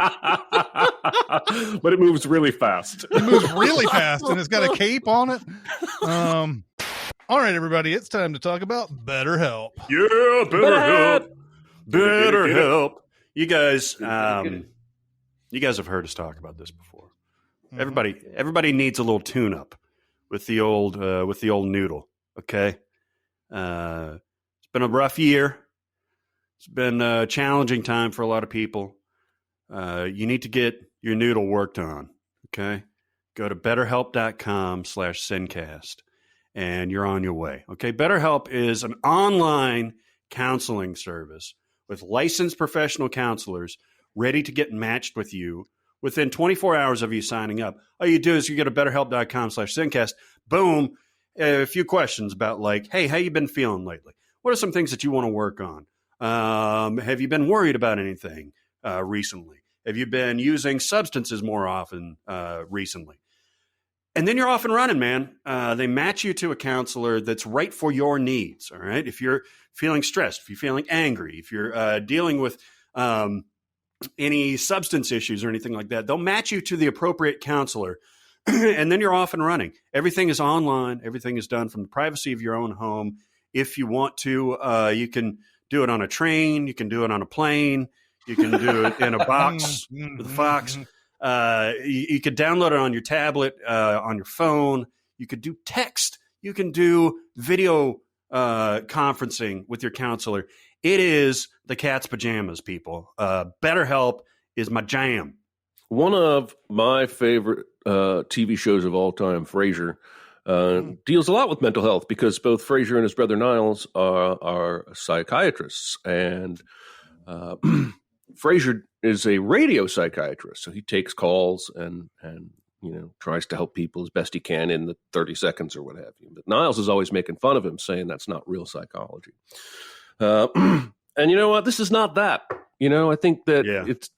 But it moves really fast. It moves really fast, and it's got a cape on it. All right, everybody, it's time to talk about BetterHelp. Yeah, BetterHelp. BetterHelp. You guys have heard us talk about this before. Everybody needs a little tune-up with the old noodle. Okay, it's been a rough year. It's been a challenging time for a lot of people. You need to get your noodle worked on. Okay, go to BetterHelp.com/SinCast, and you're on your way. Okay, BetterHelp is an online counseling service with licensed professional counselors ready to get matched with you within 24 hours of you signing up. All you do is you go to BetterHelp.com/SinCast. Boom. A few questions about like, hey, how you been feeling lately? What are some things that you want to work on? Have you been worried about anything recently? Have you been using substances more often recently? And then you're off and running, man. They match you to a counselor that's right for your needs, all right? If you're feeling stressed, if you're feeling angry, if you're dealing with any substance issues or anything like that, they'll match you to the appropriate counselor, and then you're off and running. Everything is online. Everything is done from the privacy of your own home. If you want to, you can do it on a train. You can do it on a plane. You can do it in a box with a fox. You could download it on your tablet, on your phone. You could do text. You can do video conferencing with your counselor. It is the cat's pajamas, people. BetterHelp is my jam. One of my favorite TV shows of all time, Frasier, deals a lot with mental health because both Frasier and his brother Niles are psychiatrists. And Frasier is a radio psychiatrist, so he takes calls and tries to help people as best he can in the 30 seconds or what have you. But Niles is always making fun of him, saying that's not real psychology. And you know what? This is not that. I think that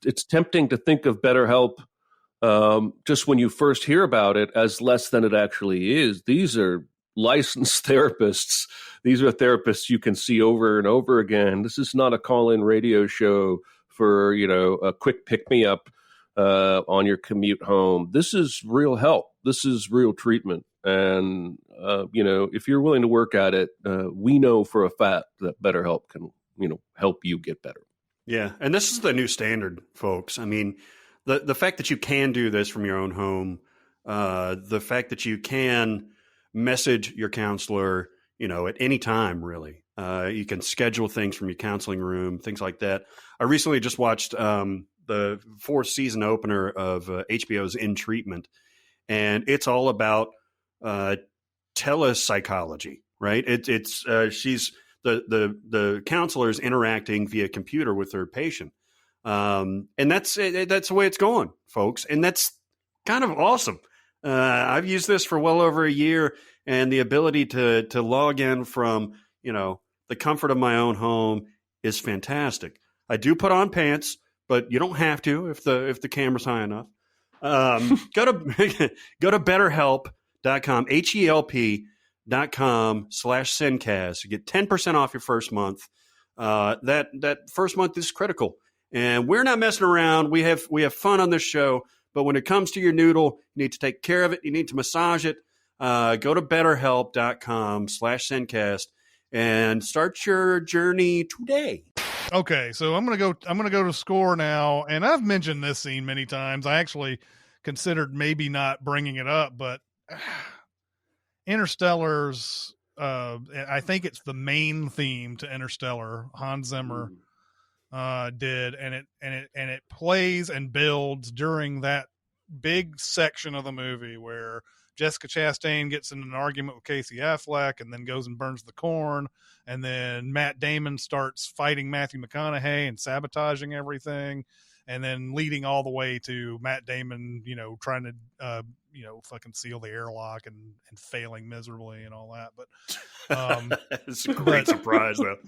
it's tempting to think of BetterHelp just when you first hear about it as less than it actually is. These are licensed therapists. These are therapists you can see over and over again. This is not a call-in radio show for, a quick pick-me-up on your commute home. This is real help. This is real treatment. And, if you're willing to work at it, we know for a fact that BetterHelp can, help you get better. Yeah. And this is the new standard, folks. I mean, the fact that you can do this from your own home, the fact that you can message your counselor, at any time, really. You can schedule things from your counseling room, things like that. I recently just watched the 4th season opener of HBO's In Treatment, and it's all about telepsychology, right? She's the counselor's interacting via computer with her patient, and that's the way it's going, folks, and that's kind of awesome. I've used this for well over a year, and the ability to log in from the comfort of my own home is fantastic. I do put on pants, but you don't have to if the camera's high enough. Go to BetterHelp.com, HELP.com/SinCast. You get 10% off your first month. That first month is critical, and we're not messing around. We have fun on this show, but when it comes to your noodle, you need to take care of it. You need to massage it. Go to BetterHelp.com/SinCast and start your journey today. Okay, so I'm gonna go to score now, and I've mentioned this scene many times. I actually considered maybe not bringing it up, but Interstellar's I think it's the main theme to Interstellar. Hans Zimmer did, and it plays and builds during that big section of the movie where Jessica Chastain gets in an argument with Casey Affleck and then goes and burns the corn. And then Matt Damon starts fighting Matthew McConaughey and sabotaging everything. And then leading all the way to Matt Damon, trying to, fucking seal the airlock and failing miserably and all that. But it's a great surprise though.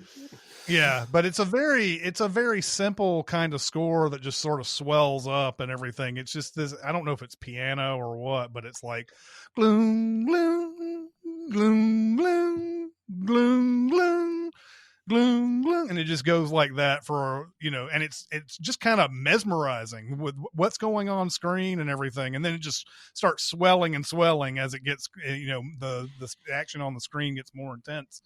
Yeah, but it's a very simple kind of score that just sort of swells up and everything. It's just this, I don't know if it's piano or what, but it's like gloom, gloom, gloom, gloom, gloom, gloom, gloom, gloom, and it just goes like that for, and it's just kind of mesmerizing with what's going on screen and everything. And then it just starts swelling and swelling as it gets, the action on the screen gets more intense.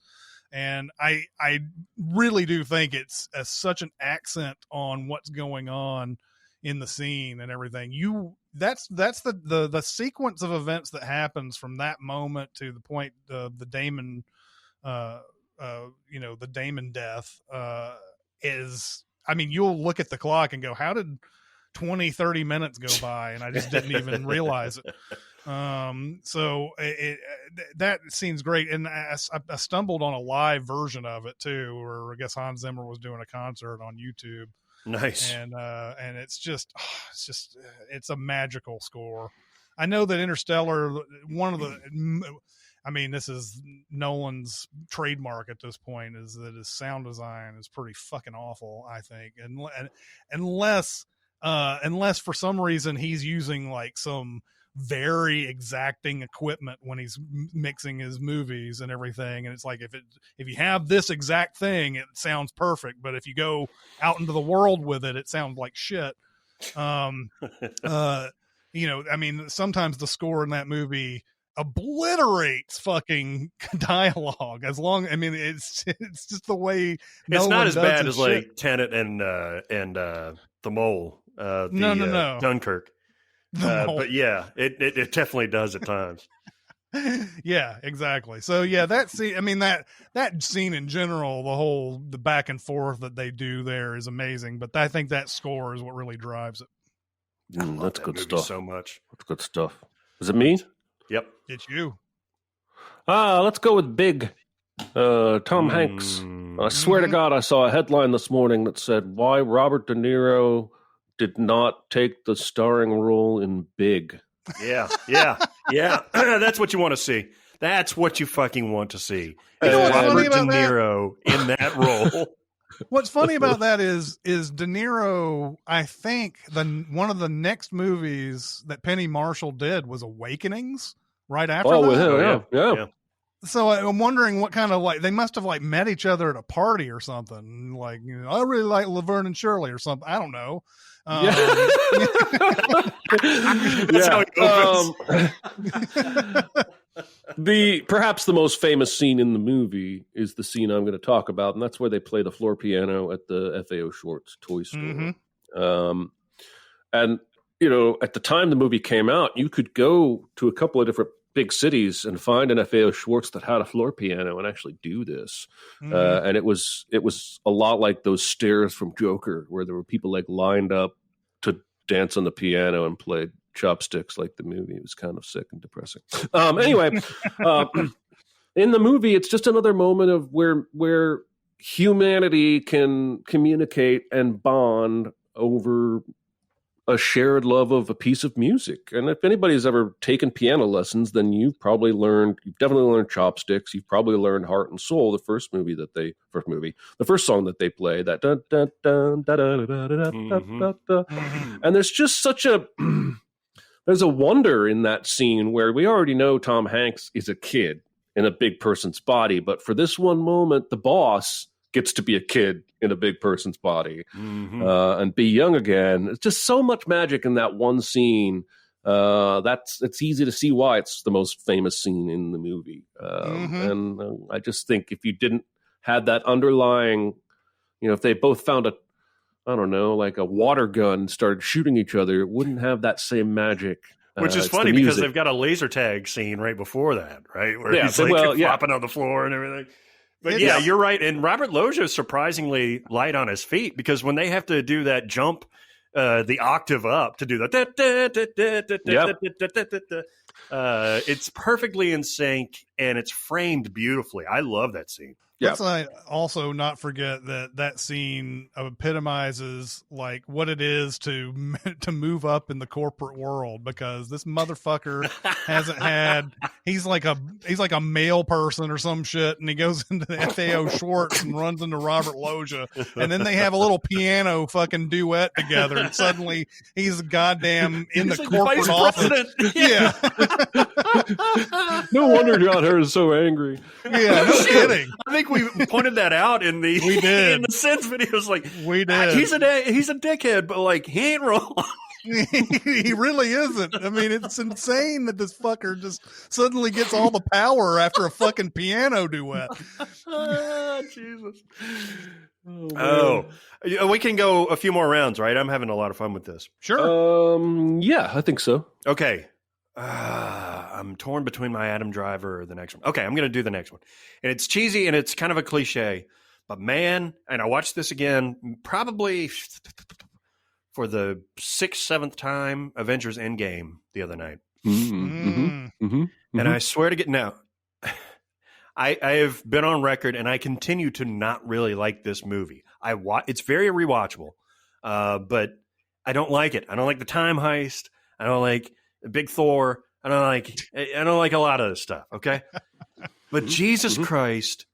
And I really do think it's such an accent on what's going on in the scene and everything. That's the sequence of events that happens from that moment to the point of the Damon, the Damon death, is, I mean, you'll look at the clock and go, how did 20-30 minutes go by? And I just didn't even realize it. So that scene's great. And I stumbled on a live version of it too, where I guess Hans Zimmer was doing a concert on YouTube. Nice. And it's a magical score. I know that Interstellar, this is Nolan's trademark at this point, is that his sound design is pretty fucking awful, I think. And unless for some reason he's using like some very exacting equipment when he's mixing his movies and everything, and it's like if you have this exact thing, it sounds perfect, but if you go out into the world with it sounds like shit. Sometimes the score in that movie obliterates fucking dialogue. It's just the way it's not as bad as like Tenet and The Mole, no. Dunkirk. But yeah, it definitely does at times. Yeah, exactly. So yeah, that scene, that scene in general, the back and forth that they do there is amazing, but I think that score is what really drives it. That's good stuff. So much. That's good stuff. Is it me? Yep. It's you. Let's go with Big. Tom Hanks. I swear to God, I saw a headline this morning that said, why Robert De Niro did not take the starring role in Big. Yeah. That's what you want to see. That's what you fucking want to see. You know what's Robert funny about De Niro in that role. What's funny about that is De Niro, I think one of the next movies that Penny Marshall did was Awakenings right after that. Yeah. So I'm wondering what kind of they must have met each other at a party or something. Like, I really like Laverne and Shirley or something. I don't know. That's how it opens. Perhaps the most famous scene in the movie is the scene I'm going to talk about, and that's where they play the floor piano at the FAO Schwartz toy store. Mm-hmm. And at the time the movie came out, you could go to a couple of different big cities and find an FAO Schwartz that had a floor piano and actually do this. Mm-hmm. And it was a lot like those stairs from Joker, where there were people lined up to dance on the piano and play chopsticks like the movie. It was kind of sick and depressing. Anyway, in the movie, it's just another moment of where humanity can communicate and bond over a shared love of a piece of music. And if anybody's ever taken piano lessons, then you've definitely learned chopsticks. You've probably learned Heart and Soul, the first song that they play, that dun, dun, dun, da, da, da, da, da, da, da. And there's just there's a wonder in that scene where we already know Tom Hanks is a kid in a big person's body, but for this one moment, the boss gets to be a kid in a big person's body and be young again. It's just so much magic in that one scene. It's easy to see why it's the most famous scene in the movie. And I just think if you didn't have that underlying, if they both found a water gun and started shooting each other, it wouldn't have that same magic. Which is funny because they've got a laser tag scene right before that, right? Where he's flopping on the floor and everything. But yeah, you're right. And Robert Loggia is surprisingly light on his feet, because when they have to do that jump, the octave up to do that, it's perfectly in sync and it's framed beautifully. I love that scene. Let's also not forget that scene epitomizes what it is to move up in the corporate world, because this motherfucker he's like a male person or some shit, and he goes into the FAO Schwartz and runs into Robert Loggia, and then they have a little piano fucking duet together, and suddenly he's goddamn in the corporate office. Yeah. No wonder John Hurt is so angry. Yeah, no kidding. I think we pointed that out in the Sins videos. We did. He's a dickhead, but he ain't wrong. He really isn't. It's insane that this fucker just suddenly gets all the power after a fucking piano duet. Jesus. Oh, We can go a few more rounds, right? I'm having a lot of fun with this. Sure. yeah, I think so. Okay. I'm torn between my Adam Driver or the next one. Okay, I'm going to do the next one. And it's cheesy and it's kind of a cliche. But man, and I watched this again probably for the 6th, 7th time, Avengers Endgame the other night. And I swear to get now, I have been on record and I continue to not really like this movie. It's very rewatchable, but I don't like it. I don't like the time heist. I don't like Big Thor. I don't like a lot of this stuff. Okay, but Jesus Christ,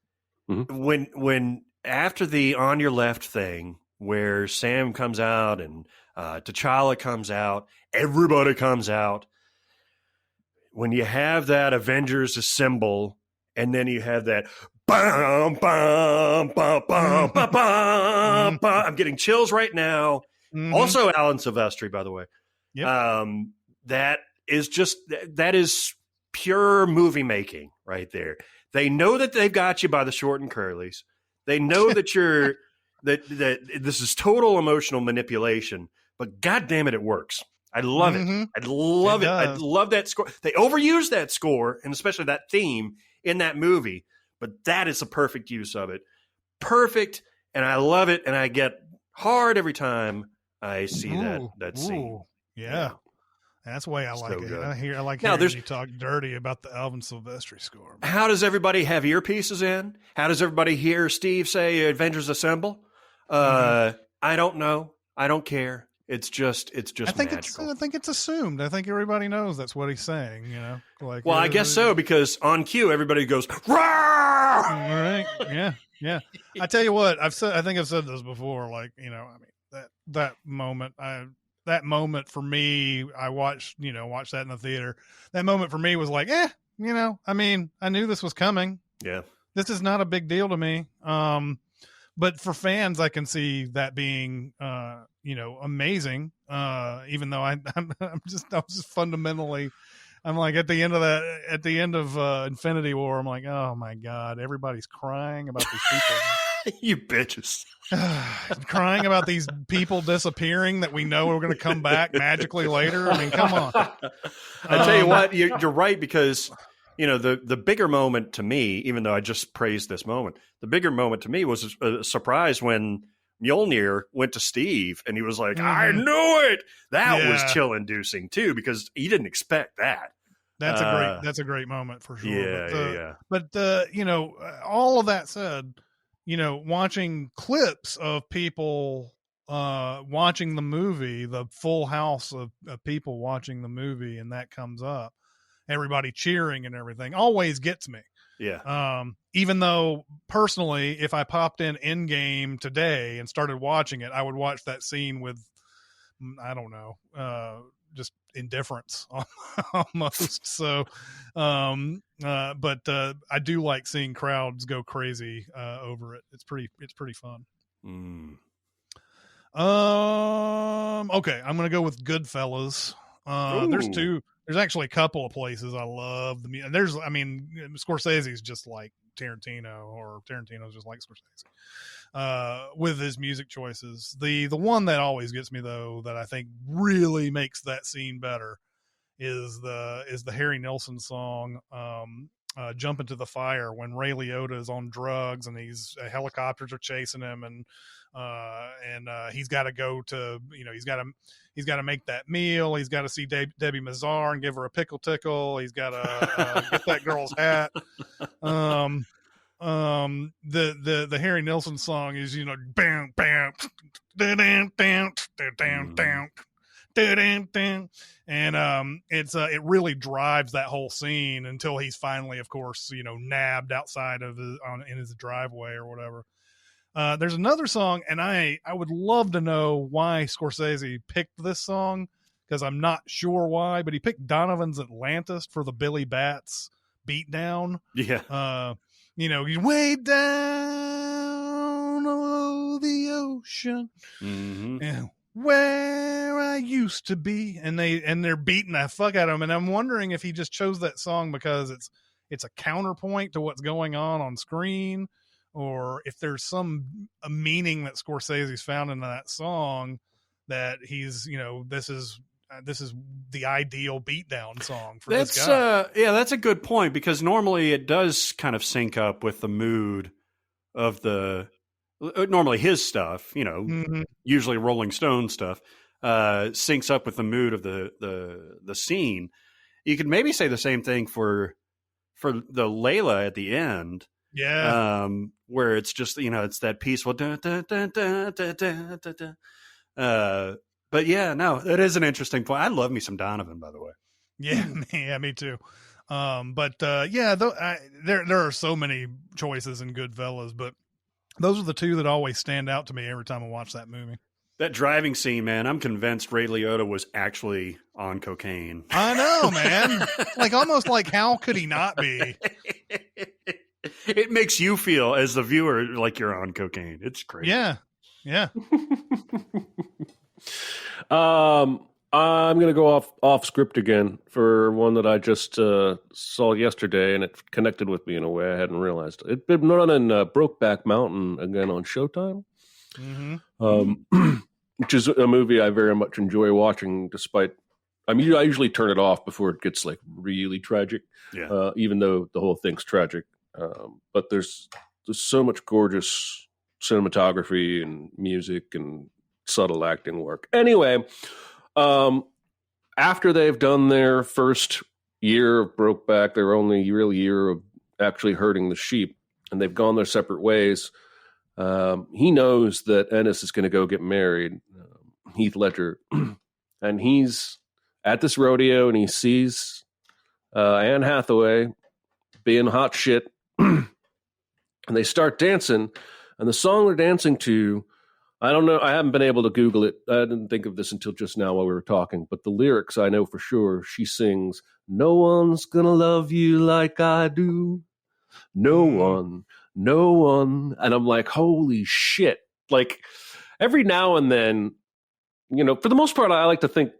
when after the On Your Left thing, where Sam comes out and T'Challa comes out, everybody comes out. When you have that Avengers Assemble, and then you have that bum, bum, bum, bum, bum, bum, bum. I'm getting chills right now. Also, Alan Silvestri, by the way. Yep. That is pure movie making right there. They know that they've got you by the short and curlies. They know that you're that this is total emotional manipulation, but God damn it, it works. I love it. I love it. I love that score. They overuse that score and especially that theme in that movie, but that is a perfect use of it. Perfect, and I love it, and I get hard every time I see that scene. Yeah. That's the way I like it. Good. I like now, hearing you talk dirty about the Alvin Silvestri score. How does everybody have earpieces in? How does everybody hear Steve say Avengers Assemble? I don't know. I don't care. It's just magical. I think it's assumed. I think everybody knows that's what he's saying, you know. Like, well, I guess so, because on cue everybody goes, "Roar!" Right. Yeah. I tell you what, I think I've said this before, like, you know, I mean, that moment for me, I watched that in the theater. That moment for me was like, you know, I mean, I knew this was coming. Yeah. This is not a big deal to me. But for fans, I can see that being, you know, amazing. Even though I'm just fundamentally, I'm like at the end of Infinity War, I'm like, oh my God, everybody's crying about these people. You bitches. Crying about these people disappearing that we know are going to come back magically later. I mean, come on. I tell you what, you're right, because you know, the bigger moment to me, even though I just praised this moment, the bigger moment to me was a surprise when Mjolnir went to Steve and he was like, I knew it. That was chill inducing too, because he didn't expect that. That's a great moment for sure. Yeah. But you know, all of that said, you know, watching clips of people watching the movie, the full house of people watching the movie, and that comes up, everybody cheering and everything, always gets me. Yeah. Even though personally, if I popped in Endgame today and started watching it, I would watch that scene with, I don't know, just indifference almost. So, but I do like seeing crowds go crazy over it. It's pretty fun. Okay, I'm gonna go with Goodfellas. There's actually a couple of places I love the music. Scorsese's just like Tarantino, or Tarantino's just like Scorsese with his music choices. The one that always gets me though, that I think really makes that scene better, is the Harry Nilsson song "Jump Into the Fire," when Ray Liotta is on drugs and these helicopters are chasing him, and he's got to go to, you know, he's got to make that meal. He's got to see Debbie Mazar and give her a pickle tickle. He's got to get that girl's hat. The Harry Nilsson song is, you know, bam, bam, down, down, down, down, down, and it really drives that whole scene until he's finally, of course, you know, nabbed outside of in his driveway or whatever. There's another song, and I would love to know why Scorsese picked this song, because I'm not sure why, but he picked Donovan's Atlantis for the Billy Bats beatdown. Yeah. You know, he's way down below the ocean, and where I used to be, and they're beating the fuck out of him. And I'm wondering if he just chose that song because it's a counterpoint to what's going on screen, or if there's a meaning that Scorsese's found in that song that he's, this is the ideal beatdown song for this guy. That's a good point, because normally it does kind of sync up with the mood of normally his stuff, usually Rolling Stone stuff, syncs up with the mood of the scene. You could maybe say the same thing for the Layla at the end. Yeah. Where it's just, it's that peaceful. But yeah, no, that is an interesting point. I love me some Donovan, by the way. Yeah, me too. There are so many choices in Goodfellas, but those are the two that always stand out to me every time I watch that movie. That driving scene, man, I'm convinced Ray Liotta was actually on cocaine. I know, man. Almost like, how could he not be? It makes you feel, as the viewer, like you're on cocaine. It's crazy. Yeah. I'm going to go off script again for one that I just saw yesterday, and it connected with me in a way I hadn't realized. It'd been running Brokeback Mountain again on Showtime, which is a movie I very much enjoy watching, despite... I usually turn it off before it gets really tragic, even though the whole thing's tragic. But there's so much gorgeous cinematography and music and subtle acting work. Anyway, after they've done their first year of Brokeback, their only real year of actually herding the sheep, and they've gone their separate ways, he knows that Ennis is going to go get married, Heath Ledger, and he's at this rodeo, and he sees Anne Hathaway being hot shit, and they start dancing, and the song they're dancing to, I don't know, I haven't been able to Google it. I didn't think of this until just now while we were talking, but the lyrics I know for sure. She sings, "No one's gonna love you like I do. No one. And I'm like, holy shit. Every now and then, for the most part, I like to think,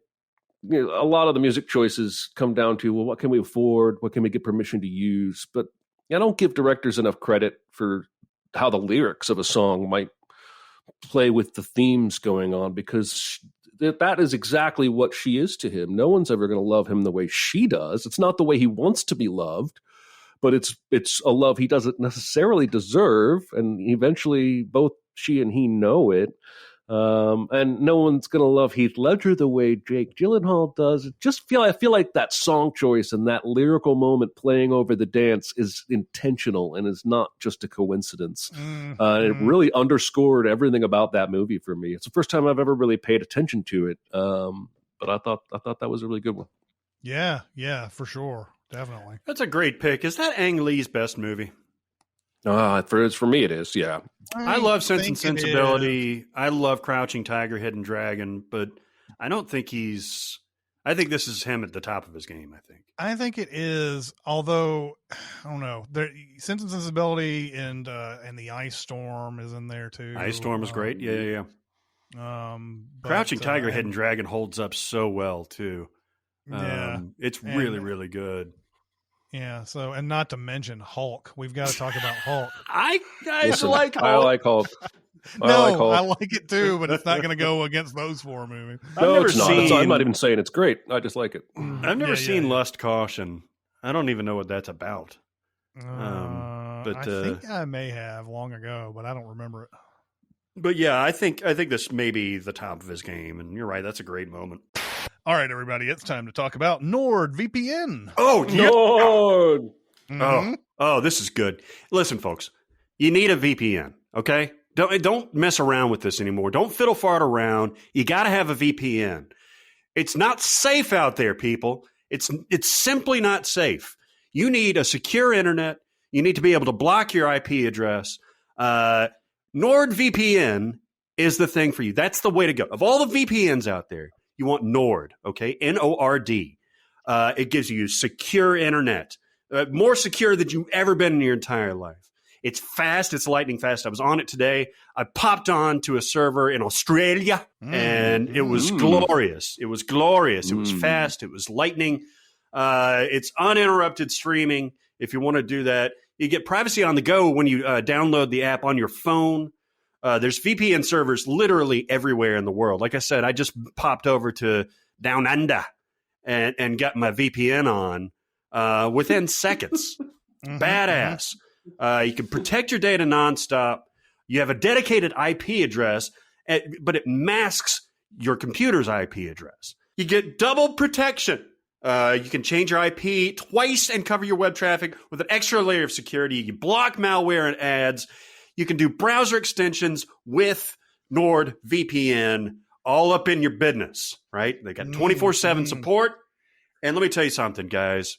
a lot of the music choices come down to, well, what can we afford? What can we get permission to use? But I don't give directors enough credit for how the lyrics of a song might play with the themes going on, because that is exactly what she is to him. No one's ever going to love him the way she does. It's not the way he wants to be loved, but it's a love he doesn't necessarily deserve. And eventually both she and he know it. And no one's going to love Heath Ledger the way Jake Gyllenhaal does. I feel like that song choice and that lyrical moment playing over the dance is intentional and is not just a coincidence. It really underscored everything about that movie for me. It's the first time I've ever really paid attention to it. But I thought that was a really good one. Yeah, for sure. Definitely. That's a great pick. Is that Ang Lee's best movie? For me, it is. Yeah. I love Sense and Sensibility. I love Crouching Tiger, Hidden Dragon, but I don't think I think this is him at the top of his game. I think it is, although I don't know. Sense and Sensibility and the Ice Storm is in there too. Ice Storm is great. Yeah. Crouching Tiger, Hidden Dragon holds up so well too. It's really, really good. Yeah. So, and not to mention Hulk. We've got to talk about Hulk. I like Hulk. I like Hulk. I like it too, but it's not going to go against those four movies. No, it's not. I'm not even saying it's great. I just like it. I've never seen Lust, Caution. I don't even know what that's about. But I think I may have long ago, but I don't remember it. But yeah, I think this may be the top of his game, and you're right. That's a great moment. All right, everybody, it's time to talk about NordVPN. Oh, Nord! Mm-hmm. Oh, this is good. Listen, folks, you need a VPN, okay? Don't mess around with this anymore. Don't fiddle fart around. You got to have a VPN. It's not safe out there, people. It's simply not safe. You need a secure internet. You need to be able to block your IP address. NordVPN is the thing for you. That's the way to go. Of all the VPNs out there, you want Nord, okay? Nord. It gives you secure internet, more secure than you've ever been in your entire life. It's fast. It's lightning fast. I was on it today. I popped on to a server in Australia, and it was glorious. It was glorious. It was fast. It was lightning. It's uninterrupted streaming. If you want to do that, You get privacy on the go when you download the app on your phone. There's VPN servers literally everywhere in the world. Like I said, I just popped over to Down Under and got my VPN on within seconds. Badass. You can protect your data nonstop. You have a dedicated IP address, but it masks your computer's IP address. You get double protection. You can change your IP twice and cover your web traffic with an extra layer of security. You can block malware and ads. You can do browser extensions with NordVPN, all up in your business, right? They got 24/7 support. And let me tell you something, guys.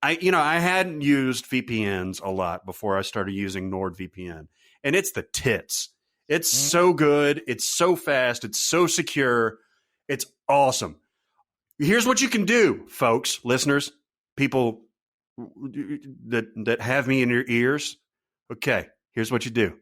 I hadn't used VPNs a lot before I started using NordVPN, and it's the tits. It's so good. It's so fast. It's so secure. It's awesome. Here's what you can do, folks, listeners, people that have me in your ears. Okay, here's what you do.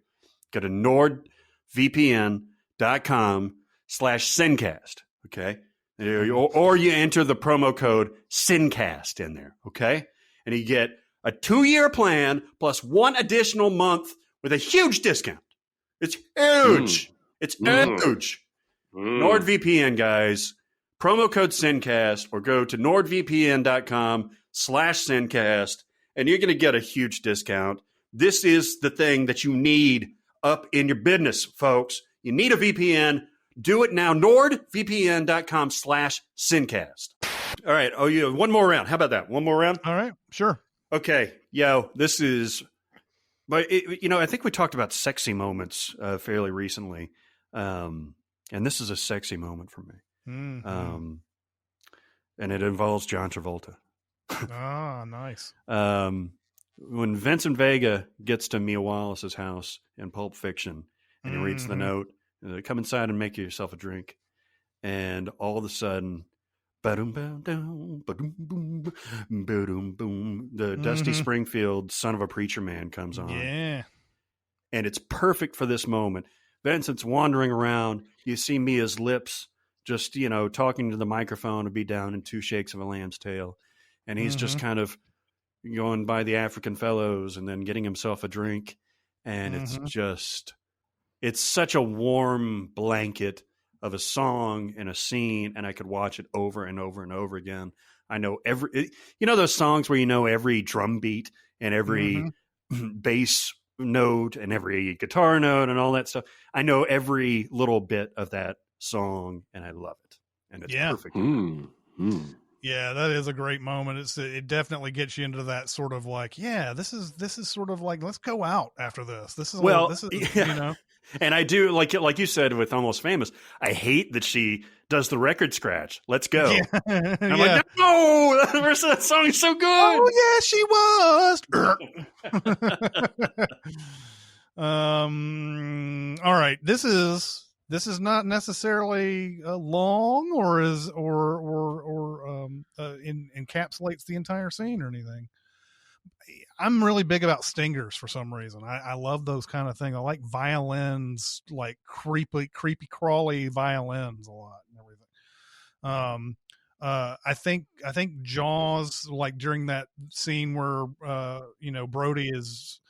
Go to nordvpn.com/SinCast, okay? Or you enter the promo code SinCast in there, okay? And you get a 2-year plan plus 1 additional month with a huge discount. It's huge. It's huge. NordVPN, guys. Promo code SinCast, or go to nordvpn.com/SinCast, and you're going to get a huge discount. This is the thing that you need up in your business, folks. You need a VPN. Do it now. nordvpn.com/SinCast. All right. Oh, yeah. One more round. How about that? One more round? All right. Sure. Okay. Yo, this is, but I think we talked about sexy moments fairly recently. And this is a sexy moment for me. And it involves John Travolta. Nice. When Vincent Vega gets to Mia Wallace's house in Pulp Fiction and he reads the note, come inside and make yourself a drink. And all of a sudden, the Dusty Springfield Son of a Preacher Man comes on. Yeah. And it's perfect for this moment. Vincent's wandering around. You see Mia's lips just, talking to the microphone to be down in 2 shakes of a lamb's tail. And he's just kind of going by the African fellows and then getting himself a drink. And it's such a warm blanket of a song and a scene, and I could watch it over and over and over again. I know those songs where every drum beat and every bass note and every guitar note and all that stuff. I know every little bit of that song, and I love it. And it's perfect. Yeah, that is a great moment. It definitely gets you into that sort of like, this is sort of like, let's go out after this. This is And I do, like you said with Almost Famous, I hate that she does the record scratch. Let's go. Yeah. And I'm like, no, that song is so good. Oh, yeah, she was. All right. This is not necessarily long or encapsulates the entire scene or anything. I'm really big about stingers for some reason. I love those kind of things. I like violins, like creepy crawly violins a lot and everything. I think Jaws, like during that scene where Brody is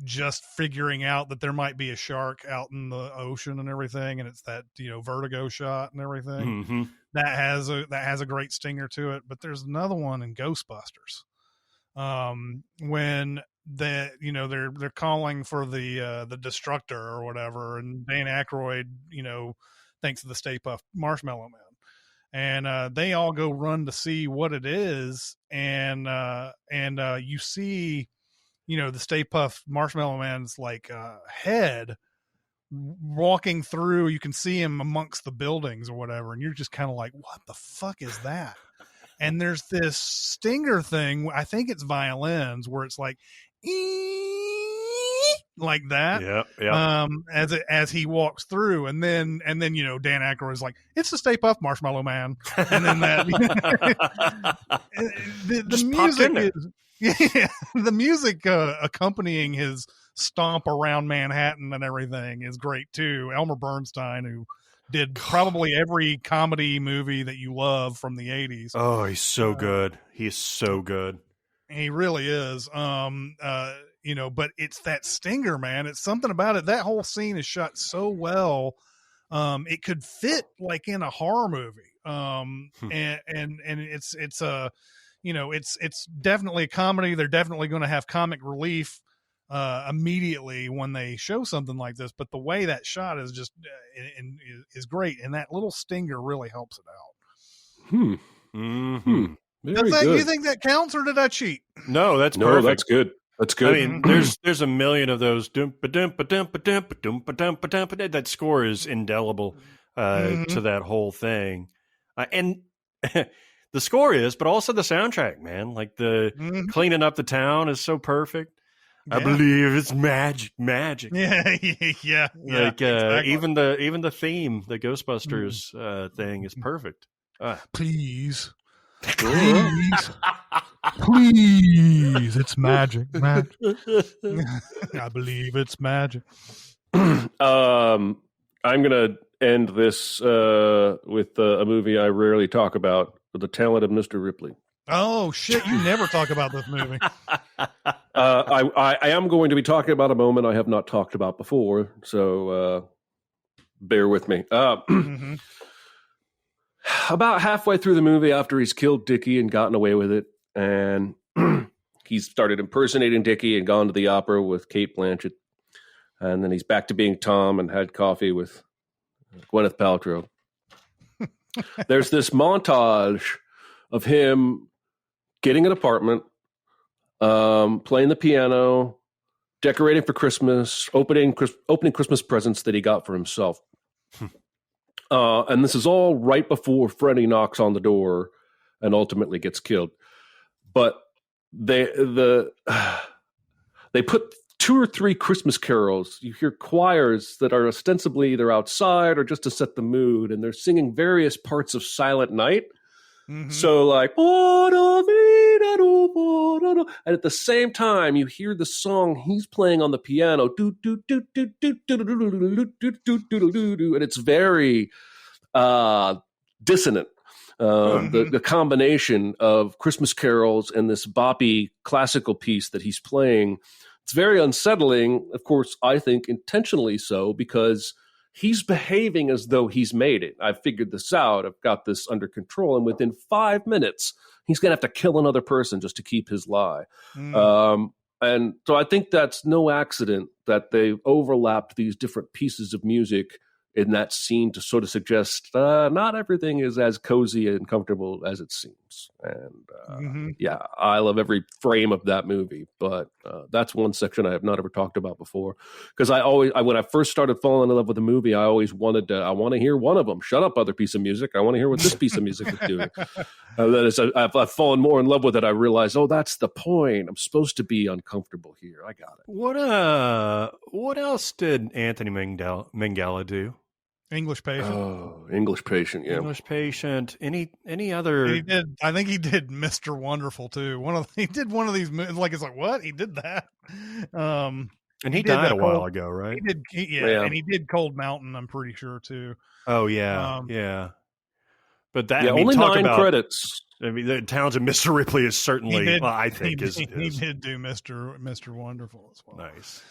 just figuring out that there might be a shark out in the ocean and everything, and it's that vertigo shot and everything. That has a great stinger to it. But there's another one in Ghostbusters. When they're calling for the Destructor or whatever, and Dan Aykroyd thinks of the Stay Puft Marshmallow Man, and they all go run to see what it is, and you see the Stay Puft Marshmallow Man's like head walking through. You can see him amongst the buildings or whatever, and you're just kind of like, what the fuck is that? And there's this stinger thing. I think it's violins where it's like, like that. Yeah. As he walks through, and then Dan Aykroyd is like, it's the Stay Puft Marshmallow Man, and then that the music is the music accompanying his stomp around Manhattan and everything is great too. Elmer Bernstein, who did probably every comedy movie that you love from the 80s. Oh, he's so good. He's so good. He really is. You know, but it's that stinger, man. It's something about it. That whole scene is shot so well. It could fit like in a horror movie. And it's a, you know, it's definitely a comedy. They're definitely going to have comic relief immediately when they show something like this. But the way that shot is just is great, and that little stinger really helps it out. Very good. You think that counts, or did I cheat? No, that's No, perfect. that's good. That's good. I mean, there's a million of those. That score is indelible to that whole thing, and the score is, but also the soundtrack, man. Like the cleaning up the town is so perfect. Yeah. I believe it's magic. Yeah. Like exactly. even the theme, the Ghostbusters thing is perfect. Please, it's magic. I believe it's magic. I'm gonna end this with a movie I rarely talk about, The Talent of Mr. Ripley. Oh shit! You never talk about this movie. I am going to be talking about a moment I have not talked about before, so bear with me. About halfway through the movie, after he's killed Dickie and gotten away with it, and he's started impersonating Dickie and gone to the opera with Cate Blanchett, and then he's back to being Tom and had coffee with Gwyneth Paltrow. There's this montage of him getting an apartment, playing the piano, decorating for Christmas, opening Christmas presents that he got for himself. And this is all right before Freddy knocks on the door and ultimately gets killed. But they put 2 or 3 Christmas carols. You hear choirs that are ostensibly either outside or just to set the mood, and they're singing various parts of Silent Night. So like, and at the same time, you hear the song he's playing on the piano, and it's very dissonant. The combination of Christmas carols and this boppy classical piece that he's playing, it's very unsettling. Of course, I think intentionally so, because he's behaving as though he's made it. I've figured this out. I've got this under control. And within 5 minutes, he's going to have to kill another person just to keep his lie. And so I think that's no accident that they overlapped these different pieces of music in that scene to sort of suggest not everything is as cozy and comfortable as it seems. And yeah, I love every frame of that movie, but that's one section I have not ever talked about before, because when I first started falling in love with a movie, I always wanted to, I want to hear one of them. Shut up, other piece of music. I want to hear what this piece of music is doing. That is, I've fallen more in love with it. I realized, oh, that's the point. I'm supposed to be uncomfortable here. I got it. What else did Anthony Minghella do? English Patient. Oh, English Patient, yeah. English Patient. Any other? He did. I think he did Mr. Wonderful too. He did one of these movies. Like, it's like, what? He did that. And he died a while ago, right? He did. Yeah, and he did Cold Mountain. I'm pretty sure too. Oh yeah, yeah. But that only 9 credits. I mean, the Talent of Mr. Ripley is certainly. I think he did do Mr. Wonderful as well. Nice.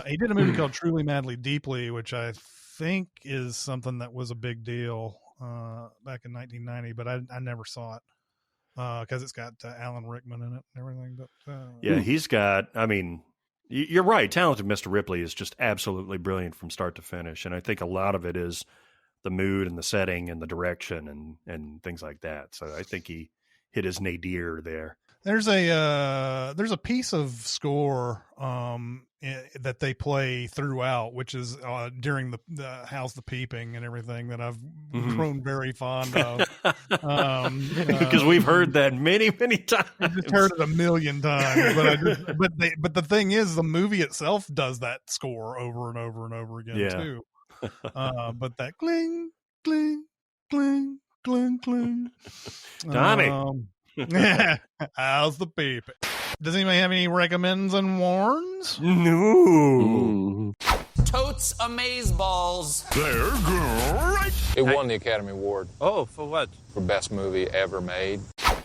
He did a movie called Truly Madly Deeply, which I think is something that was a big deal back in 1990, but I never saw it because it's got Alan Rickman in it and everything. But yeah, he's got. I mean, you're right. Talented Mr. Ripley is just absolutely brilliant from start to finish, and I think a lot of it is the mood and the setting and the direction and things like that. So I think he hit his nadir there. There's a piece of score that they play throughout, which is during the How's the Peeping and everything, that I've grown very fond of. Because we've heard that many times. I've just heard it a million times, but the thing is, the movie itself does that score over and over and over again too. But that cling, cling, cling, cling, cling. Tommy. How's the peeping? Does anybody have any recommends and warns? No. Totes amazeballs. They're great. It won the Academy Award. Oh, for what? For best movie ever made.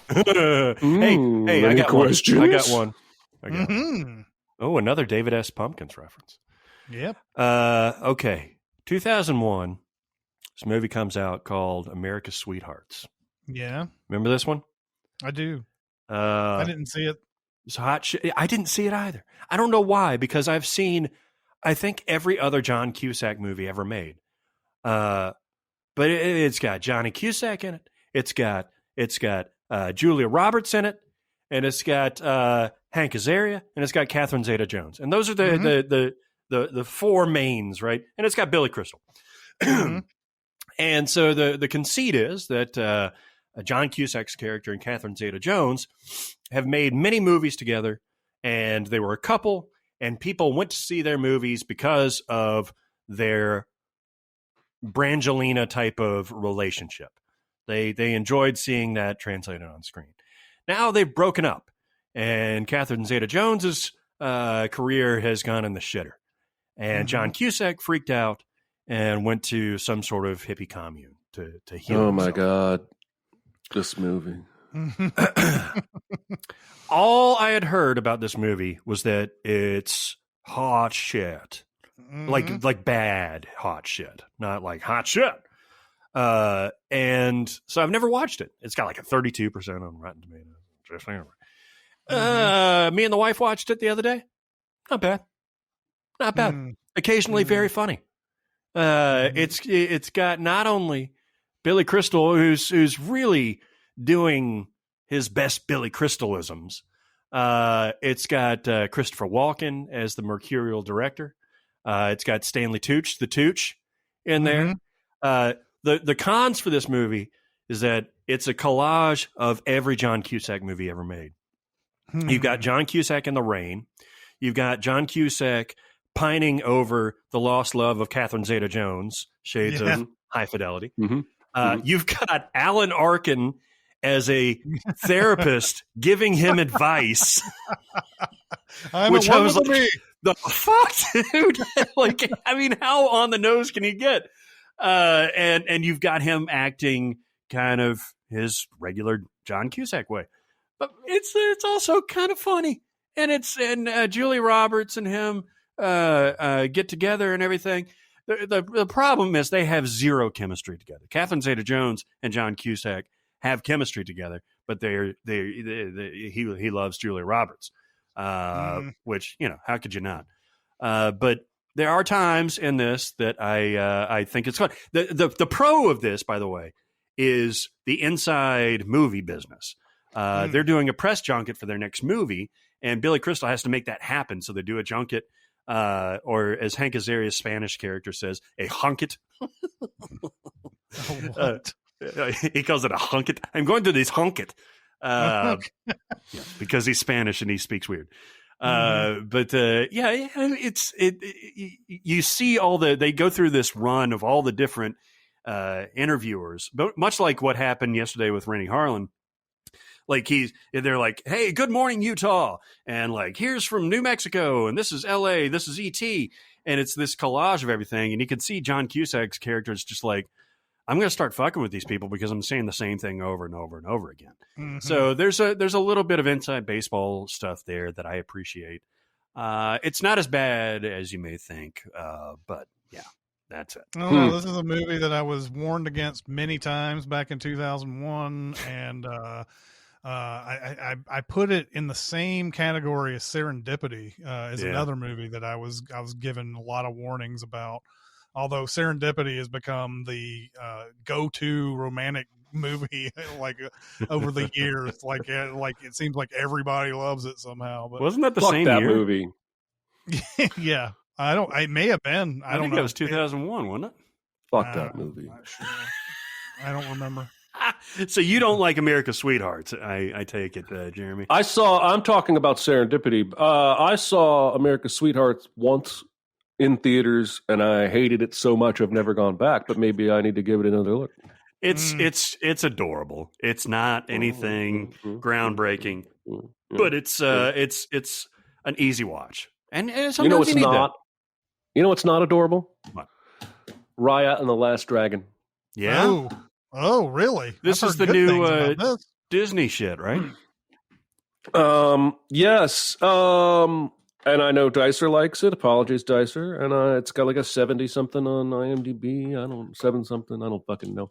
Hey, I got questions? one. I got one. Mm-hmm. Oh, another David S. Pumpkins reference. Yep. Okay. 2001, this movie comes out called America's Sweethearts. Yeah, Remember this one? I do. I didn't see it. It's hot shit. I didn't see it either. I don't know why, because I've seen, I think, every other John Cusack movie ever made. But it's got Johnny Cusack in it. It's got Julia Roberts in it, and it's got Hank Azaria, and it's got Catherine Zeta-Jones, and those are the four mains, right? And it's got Billy Crystal. Mm-hmm. And so the conceit is that John Cusack's character and Catherine Zeta-Jones have made many movies together, and they were a couple, and people went to see their movies because of their Brangelina type of relationship. They enjoyed seeing that translated on screen. Now they've broken up, and Catherine Zeta-Jones's career has gone in the shitter. And John Cusack freaked out and went to some sort of hippie commune to heal himself. My God. This movie. All I had heard about this movie was that it's hot shit. Like bad hot shit, not like hot shit. And so I've never watched it. It's got like a 32% on Rotten Tomatoes. Just anyway. Me and the wife watched it the other day. Not bad. Not bad. Occasionally very funny. It's got not only Billy Crystal, who's really doing his best Billy Crystalisms. It's got Christopher Walken as the mercurial director. It's got Stanley Tucci, the Tooch, in there. The cons for this movie is that it's a collage of every John Cusack movie ever made. You've got John Cusack in The Rain. You've got John Cusack pining over the lost love of Catherine Zeta-Jones, shades of High Fidelity. You've got Alan Arkin as a therapist giving him advice. Which I was like, the fuck, dude? Like, I mean, how on the nose can he get? And you've got him acting kind of his regular John Cusack way, but it's also kind of funny, and Julia Roberts and him get together and everything. The problem is they have zero chemistry together. Catherine Zeta-Jones and John Cusack have chemistry together, but he loves Julia Roberts, which, you know, how could you not? But there are times in this that I think it's fun. The pro of this, by the way, is the inside movie business. They're doing a press junket for their next movie, and Billy Crystal has to make that happen. So they do a junket, or as Hank Azaria's Spanish character says, a hunket. He calls it a hunket. I'm going to this hunket. Because he's Spanish and he speaks weird. You see they go through this run of all the different interviewers, but much like what happened yesterday with Rennie Harlan. Like they're like, hey, good morning, Utah. And like, here's from New Mexico. And this is LA. This is ET. And it's this collage of everything. And you can see John Cusack's character is just like, I'm going to start fucking with these people because I'm saying the same thing over and over and over again. So there's a little bit of inside baseball stuff there that I appreciate. It's not as bad as you may think, but yeah, that's it. No, this is a movie that I was warned against many times back in 2001, and I put it in the same category as Serendipity, as another movie that I was given a lot of warnings about. Although Serendipity has become the go-to romantic movie, like over the years, like it seems like everybody loves it somehow. But wasn't that the same year? Movie? Yeah, I don't. It may have been. I don't know. That was 2001, wasn't it? Fuck that movie. Sure. I don't remember. So you don't like America's Sweethearts? I take it, Jeremy. I'm talking about Serendipity. I saw America's Sweethearts once in theaters, and I hated it so much I've never gone back, but maybe I need to give it another look. It's adorable. It's not anything groundbreaking, but it's an easy watch. And sometimes you know what's not adorable? What? Raya and the Last Dragon. Yeah. Oh, really? This is the new Disney shit, right? Yes. And I know Dicer likes it. Apologies, Dicer. And it's got like a 70 something on IMDb. 7 something. I don't fucking know.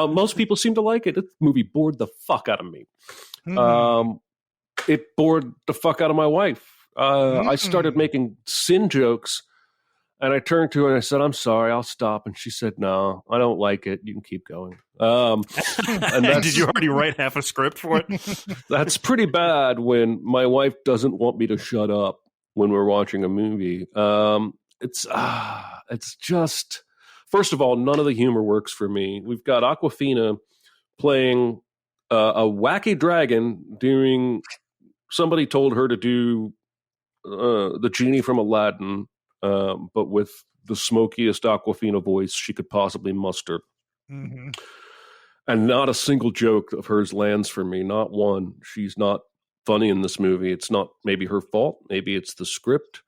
Most people seem to like it. This movie bored the fuck out of me. It bored the fuck out of my wife. I started making sin jokes, and I turned to her and I said, "I'm sorry, I'll stop." And she said, "No, I don't like it. You can keep going." And did you already write half a script for it? That's pretty bad when my wife doesn't want me to shut up when we're watching a movie. It's just, first of all, none of the humor works for me. We've got Awkwafina playing a wacky dragon doing, somebody told her to do the genie from Aladdin, but with the smokiest Awkwafina voice she could possibly muster. Mm-hmm. And not a single joke of hers lands for me. Not one. She's not funny in this movie. It's not maybe her fault. Maybe it's the script.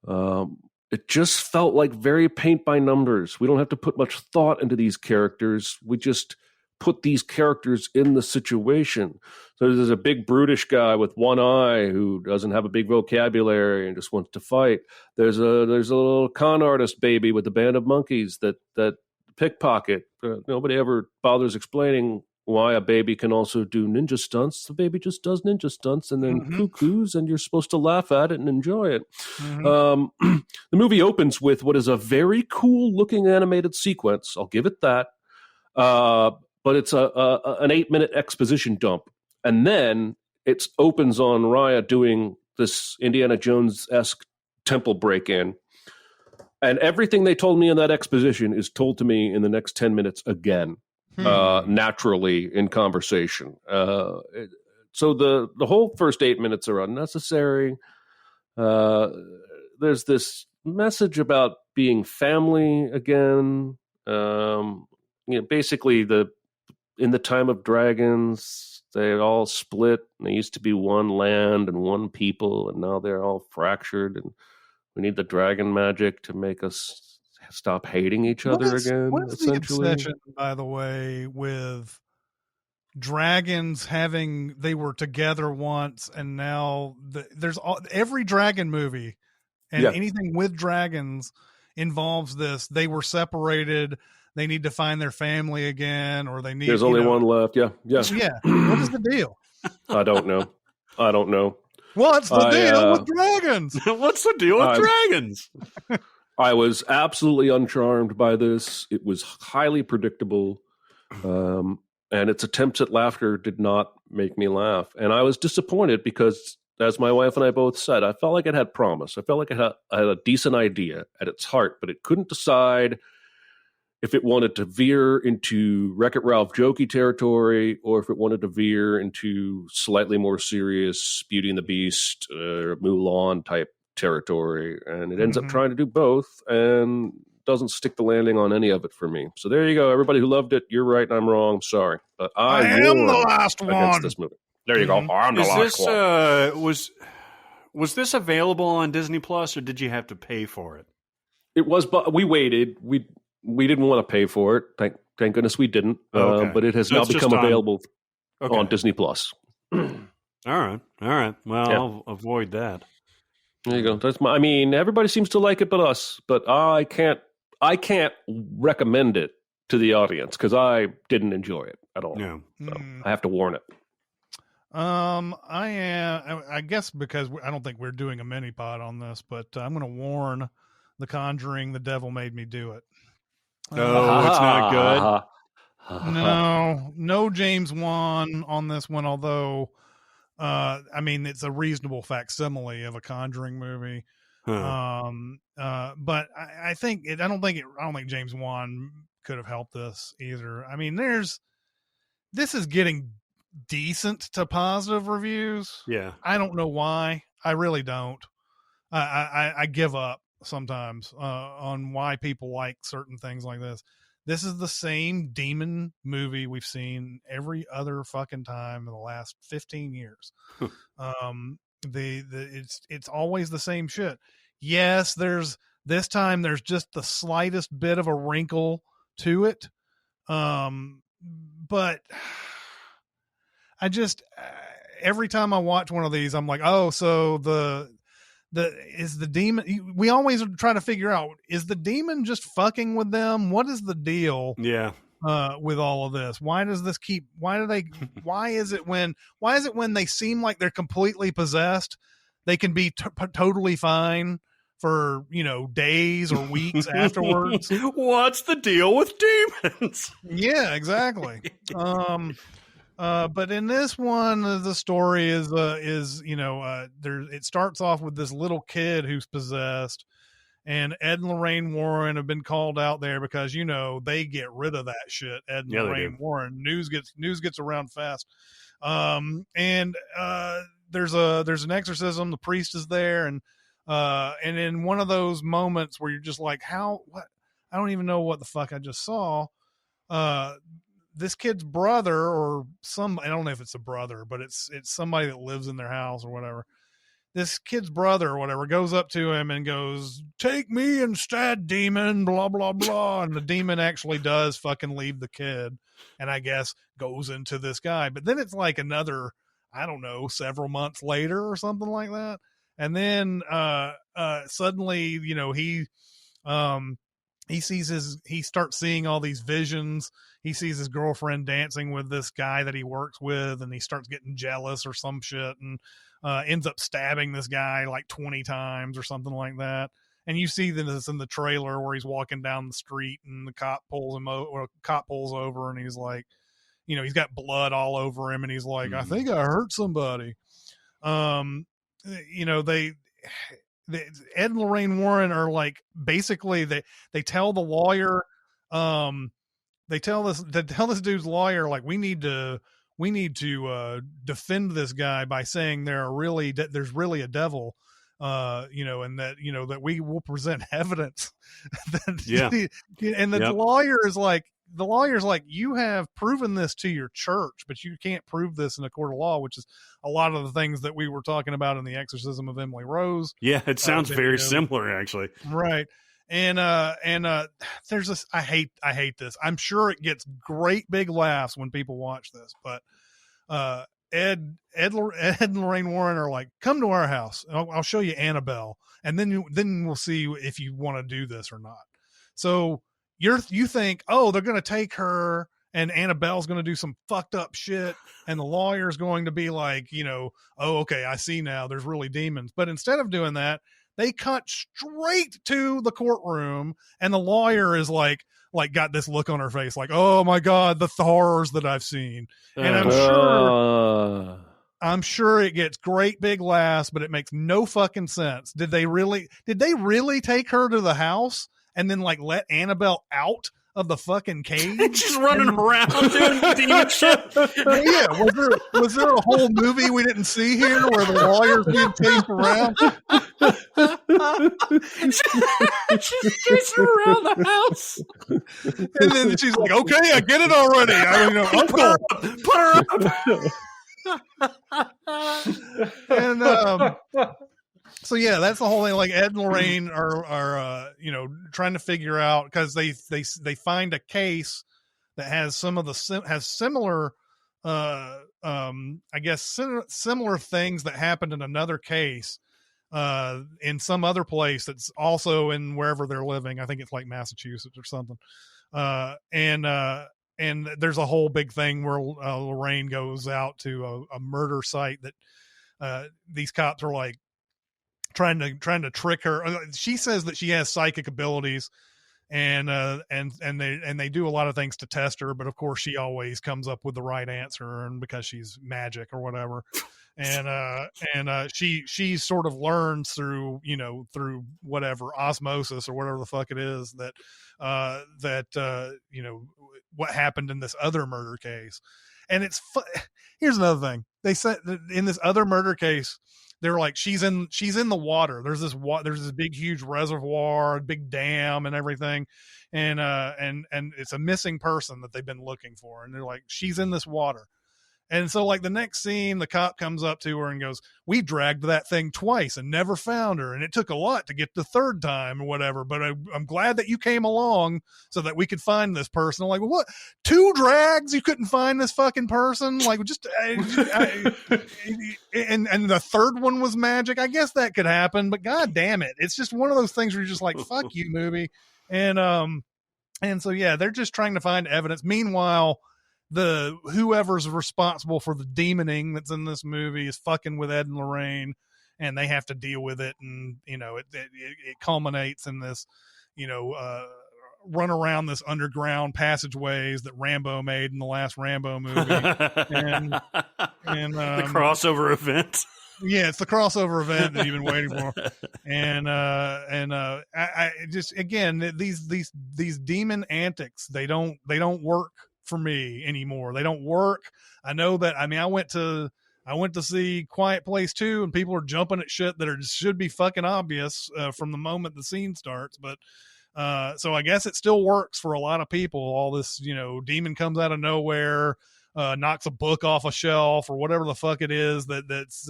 It just felt like very paint by numbers. We don't have to put much thought into these characters. We just put these characters in the situation. So there's a big brutish guy with one eye who doesn't have a big vocabulary and just wants to fight. There's a little con artist baby with a band of monkeys that pickpocket. Nobody ever bothers explaining why a baby can also do ninja stunts. The baby just does ninja stunts and then cuckoos, and you're supposed to laugh at it and enjoy it. The movie opens with what is a very cool looking animated sequence. I'll give it that. But it's an 8-minute exposition dump. And then it opens on Raya doing this Indiana Jones-esque temple break-in. And everything they told me in that exposition is told to me in the next 10 minutes again. Naturally in conversation. So the whole first 8 minutes are unnecessary. There's this message about being family again. Basically in the time of dragons, they all split. And they used to be one land and one people, and now they're all fractured. And we need the dragon magic to make us stop hating each other again. What is the obsession, by the way, with dragons they were together once, and now there's every dragon movie and anything with dragons involves this. They were separated. They need to find their family again, or there's only one left. Yeah. What is the deal? I don't know. What's the deal with dragons? What's the deal with dragons? I was absolutely uncharmed by this. It was highly predictable, and its attempts at laughter did not make me laugh. And I was disappointed because, as my wife and I both said, I felt like it had promise. I felt like it had a decent idea at its heart, but it couldn't decide if it wanted to veer into Wreck-It Ralph jokey territory or if it wanted to veer into slightly more serious Beauty and the Beast or Mulan type territory. And it ends up trying to do both and doesn't stick the landing on any of it for me. So there you go. Everybody who loved it, you're right and I'm wrong. Sorry. But I am the last one. This movie. There you go. I'm the last one. Was this available on Disney Plus, or did you have to pay for it? It was, but we waited. We didn't want to pay for it. Thank goodness we didn't. But it has now become available on Disney Plus. All right. Well, I'll avoid that. There you go. That's everybody seems to like it but us. But I can't recommend it to the audience because I didn't enjoy it at all. No. So I have to warn it. I guess because I don't think we're doing a mini pod on this, but I'm going to warn The Conjuring, The Devil Made Me Do It. It's not good. No James Wan on this one, although it's a reasonable facsimile of a Conjuring movie. But I don't think James Wan could have helped this either. This is getting decent to positive reviews. Yeah. I don't know why. I really don't. I give up sometimes on why people like certain things like this. This is the same demon movie we've seen every other fucking time in the last 15 years. It's always the same shit. Yes, there's just the slightest bit of a wrinkle to it. But I just every time I watch one of these, I'm like, oh, so the is the demon? We always try to figure out, is the demon just fucking with them? What is the deal? Yeah. With all of this, why is it when they seem like they're completely possessed, they can be totally fine for, days or weeks afterwards? What's the deal with demons? Yeah, exactly. But in this one, the story is it starts off with this little kid who's possessed, and Ed and Lorraine Warren have been called out there because, they get rid of that shit. Ed and Lorraine Warren, news gets around fast. There's an exorcism. The priest is there. And in one of those moments where you're just like, what? I don't even know what the fuck I just saw. This kid's brother I don't know if it's a brother, but it's somebody that lives in their house or whatever. This kid's brother or whatever goes up to him and goes, "Take me instead, demon, blah, blah, blah." And the demon actually does fucking leave the kid, and I guess goes into this guy. But then it's like another, I don't know, several months later or something like that. And then suddenly, he starts seeing all these visions. He sees his girlfriend dancing with this guy that he works with, and he starts getting jealous or some shit, and ends up stabbing this guy like 20 times or something like that. And you see this in the trailer where he's walking down the street and the cop pulls over, and he's like, he's got blood all over him, and he's like, I think I hurt somebody. Ed and Lorraine Warren are like, basically they tell the lawyer, they tell this dude's lawyer, like, we need to defend this guy by saying there's really a devil, and that we will present evidence. And the lawyer's like, you have proven this to your church, but you can't prove this in a court of law, which is a lot of the things that we were talking about in the Exorcism of Emily Rose. Yeah, it sounds very similar, actually. Right. And there's this, I hate this. I'm sure it gets great big laughs when people watch this, but Ed and Lorraine Warren are like, come to our house. I'll show you Annabelle. And then we'll see if you want to do this or not. So you think, oh, they're going to take her and Annabelle's going to do some fucked up shit. And the lawyer's going to be like, oh, okay, I see now there's really demons. But instead of doing that, they cut straight to the courtroom, and the lawyer is like got this look on her face, like, oh my God, the horrors that I've seen. And I'm sure it gets great big laughs, but it makes no fucking sense. Did they really take her to the house and then like let Annabelle out of the fucking cage? She's running around doing demon shit. Yeah, was there a whole movie we didn't see here where the lawyer's being chased around? She's chasing around the house, and then she's like, "Okay, I get it already. Uncle, put her up." And so yeah, that's the whole thing. Like, Ed and Lorraine are trying to figure out, because they find a case that has similar I guess similar things that happened in another case in some other place that's also in wherever they're living. I think it's like Massachusetts or something. And there's a whole big thing where Lorraine goes out to a murder site that these cops are like trying to trick her. She says that she has psychic abilities, and they do a lot of things to test her, but of course she always comes up with the right answer, and because she's magic or whatever. And she sort of learns through whatever osmosis or whatever the fuck it is that what happened in this other murder case. And here's another thing. They said that in this other murder case, they're like, she's in the water. There's this big, huge reservoir, big dam and everything. And it's a missing person that they've been looking for. And they're like, she's in this water. And so, like, the next scene, the cop comes up to her and goes, "We dragged that thing twice and never found her. And it took a lot to get the third time or whatever. But I'm glad that you came along so that we could find this person." I'm like, what? 2 drags? You couldn't find this fucking person? Like, just, and the third one was magic. I guess that could happen, but God damn it. It's just one of those things where you're just like, fuck you, movie. And so, yeah, they're just trying to find evidence. Meanwhile, whoever's responsible for the demoning that's in this movie is fucking with Ed and Lorraine, and they have to deal with it. And, you know, it culminates in this, you know, run around this underground passageways that Rambo made in the last Rambo movie. and The crossover event. Yeah, it's the crossover event that you've been waiting for. And I just, again, these demon antics, they don't work for me anymore. They don't work. I know that. I mean, I went to see Quiet Place 2, and people are jumping at shit that should be fucking obvious from the moment the scene starts. But so I guess it still works for a lot of people. All this, you know, demon comes out of nowhere, knocks a book off a shelf or whatever the fuck it is that's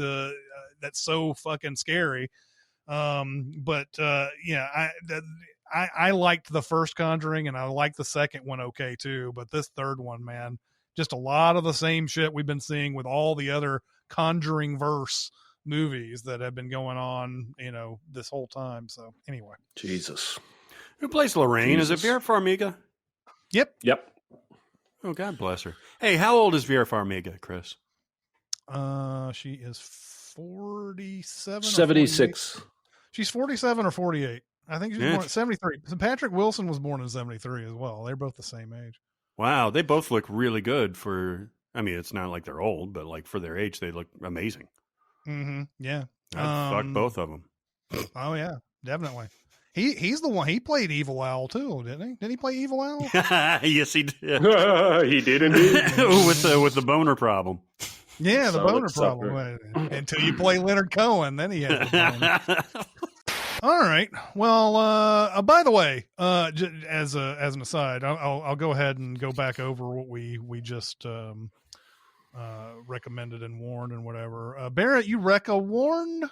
so fucking scary. But yeah, I liked the first Conjuring, and I liked the second one okay too, but this third one, man, just a lot of the same shit we've been seeing with all the other Conjuring verse movies that have been going on, you know, this whole time. So anyway, Jesus. Who plays Lorraine? Jesus. Is it Vera Farmiga? Yep. Oh, God bless her. Hey, how old is Vera Farmiga, Chris? She is 47. 76. She's 47 or 48. I think she's born at 73. So Patrick Wilson was born in 73 as well. They're both the same age. Wow, they both look really good for, I mean, it's not like they're old, but like for their age, they look amazing. Mm-hmm. Yeah. I'd fuck both of them. Oh, yeah, definitely. He's the one. He played Evil Owl too, didn't he? Did he play Evil Owl? Yes, he did. He did indeed. with the boner problem. Yeah, the boner sucker. problem. Until you play Leonard Cohen, then he had the boner. All right. Well, by the way, as an aside, I'll go ahead and go back over what we just recommended and warned and whatever. Barrett, you warned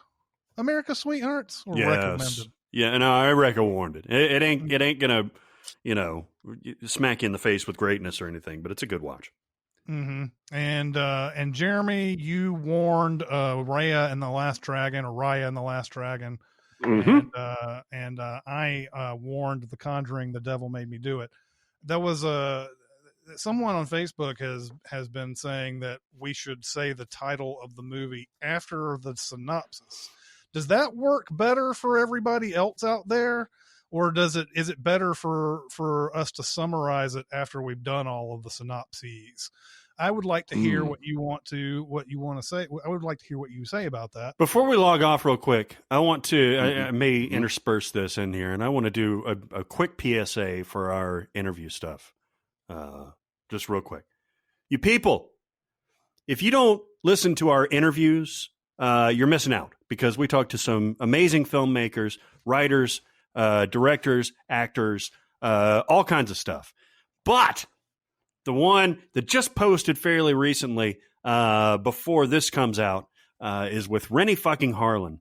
America's Sweethearts, or recommended? Yeah, no, I warned it. It ain't gonna, you know, smack you in the face with greatness or anything, but it's a good watch. Mm-hmm. And Jeremy, you warned Raya and the Last Dragon, or Raya and the Last Dragon. Mm-hmm. And I warned The Conjuring, The Devil Made Me Do It. There was someone on Facebook has been saying that we should say the title of the movie after the synopsis. Does that work better for everybody else out there, or is it better for us to summarize it after we've done all of the synopses? I would like to hear what you want to say. I would like to hear what you say about that. Before we log off real quick, I want to, I may intersperse this in here, and I want to do a quick PSA for our interview stuff. Just real quick. You people, if you don't listen to our interviews, you're missing out, because we talk to some amazing filmmakers, writers, directors, actors, all kinds of stuff. But the one that just posted fairly recently, before this comes out, is with Rennie fucking Harlan.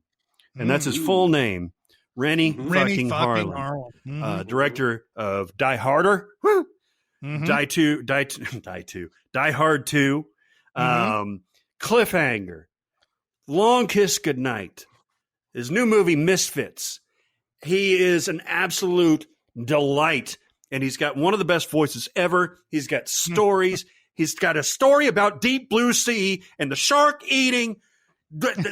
And that's his full name. Rennie fucking Harlan. Mm-hmm. Director of Die Harder. Mm-hmm. Die Hard 2. Cliffhanger. Long Kiss Goodnight. His new movie, Misfits. He is an absolute delight. And he's got one of the best voices ever. He's got stories. He's got a story about Deep Blue Sea and the shark eating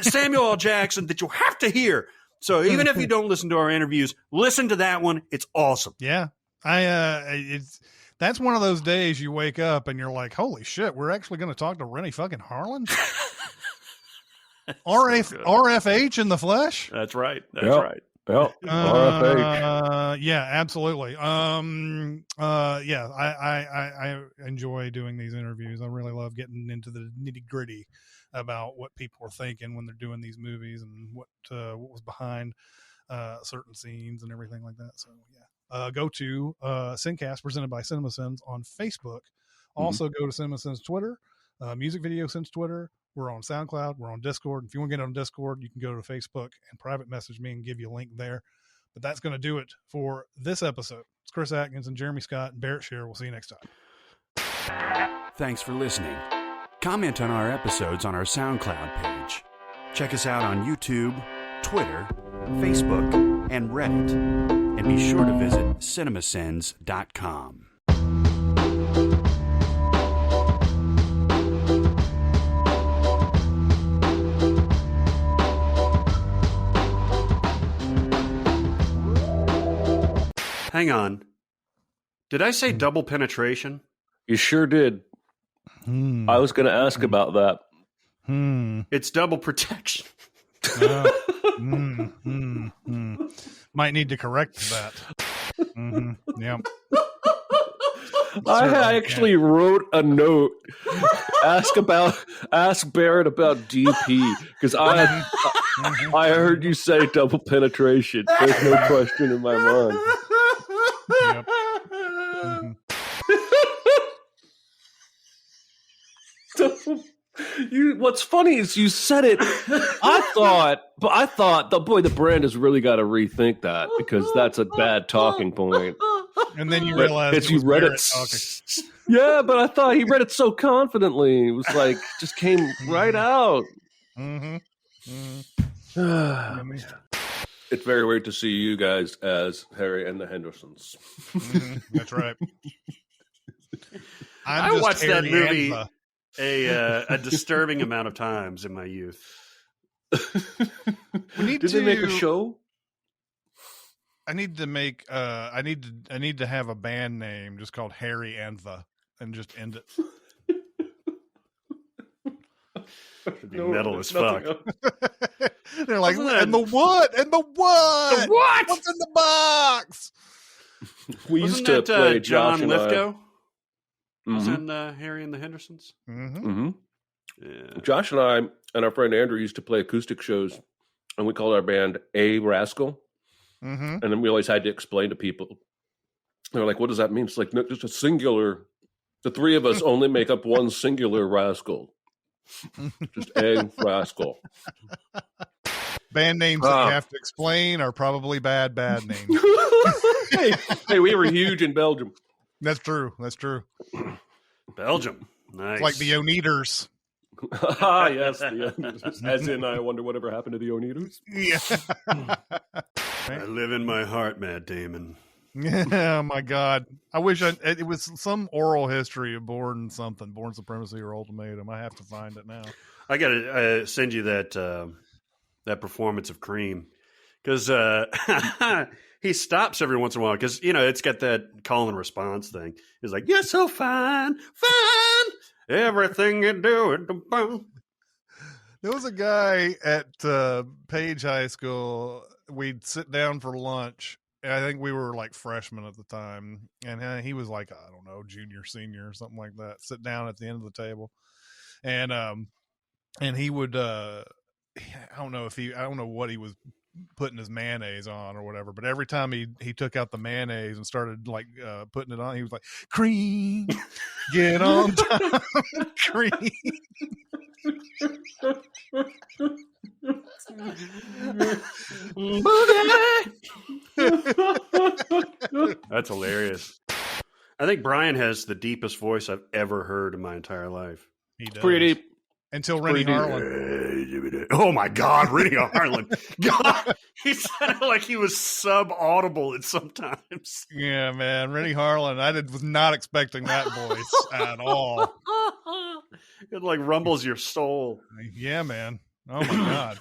Samuel L. Jackson that you have to hear. So even if you don't listen to our interviews, listen to that one. It's awesome. Yeah. That's one of those days you wake up and you're like, holy shit, we're actually going to talk to Rennie fucking Harlan? RFH in the flesh? That's right. That's right. Well, RFH. Yeah, absolutely. Yeah, I enjoy doing these interviews. I really love getting into the nitty gritty about what people are thinking when they're doing these movies and what was behind certain scenes and everything like that. So yeah, go to SinCast presented by Cinemasins on Facebook. Also go to Cinemasins Twitter. music video since Twitter. We're on SoundCloud. We're on Discord. If you want to get on Discord, you can go to Facebook and private message me and give you a link there. But that's going to do it for this episode. It's Chris Atkins and Jeremy Scott and Barrett Shearer. We'll see you next time. Thanks for listening. Comment on our episodes on our SoundCloud page. Check us out on YouTube, Twitter, Facebook, and Reddit. And be sure to visit Cinemasins.com. Hang on. Did I say double penetration? You sure did. I was going to ask about that. It's double protection. Might need to correct that. Yeah. I actually wrote a note. Ask Barrett about DP because I heard you say double penetration. There's no question in my mind. Yep. What's funny is you said it. I thought the brand has really got to rethink that because that's a bad talking point. And then you realize you read it. Yeah, but I thought he read it so confidently. It was like just came right out. It's very weird to see you guys as Harry and the Hendersons. That's right. I watched that movie a disturbing amount of times in my youth. Did they make a show? I need to make I need to have a band name just called Harry and just end it. It'd be metal as fuck. They're like, and the what? And the what? The what? What's in the box? We used to play John Josh and Lithgow. Was in Harry and the Hendersons. Yeah. Josh and I and our friend Andrew used to play acoustic shows, and we called our band A Rascal. And then we always had to explain to people. They're like, "What does that mean?" It's like, no, just a singular. The three of us only make up one singular rascal. Just A Rascal. Band names that you have to explain are probably bad names. hey, we were huge in Belgium. That's true. Belgium. Nice. It's like the Oneaters. Yes. The Oneaters. As in, I wonder whatever happened to the Oneaters. Yeah. I live in my heart, Matt Damon. Oh my God! I wish it was some oral history of Bourne Supremacy or Ultimatum. I have to find it now. I gotta send you that performance of Cream because he stops every once in a while because it's got that call and response thing. He's like, "You're so fine, everything you do." There was a guy at Page High School. We'd sit down for lunch. I think we were like freshmen at the time, and he was like, I don't know, junior, senior, or something like that. Sit down at the end of the table, and he would, I don't know what he was putting his mayonnaise on or whatever, but every time he took out the mayonnaise and started like putting it on, he was like, "Cream, get on time, cream." That's hilarious. I think Brian has the deepest voice I've ever heard in my entire life. He does. Pretty deep. Until Rennie Harlan. Oh my God, Rennie Harlan. God, he sounded like he was sub-audible at sometimes. Yeah, man. Rennie Harlan. Was not expecting that voice at all. It like rumbles your soul. Yeah, man. Oh my God.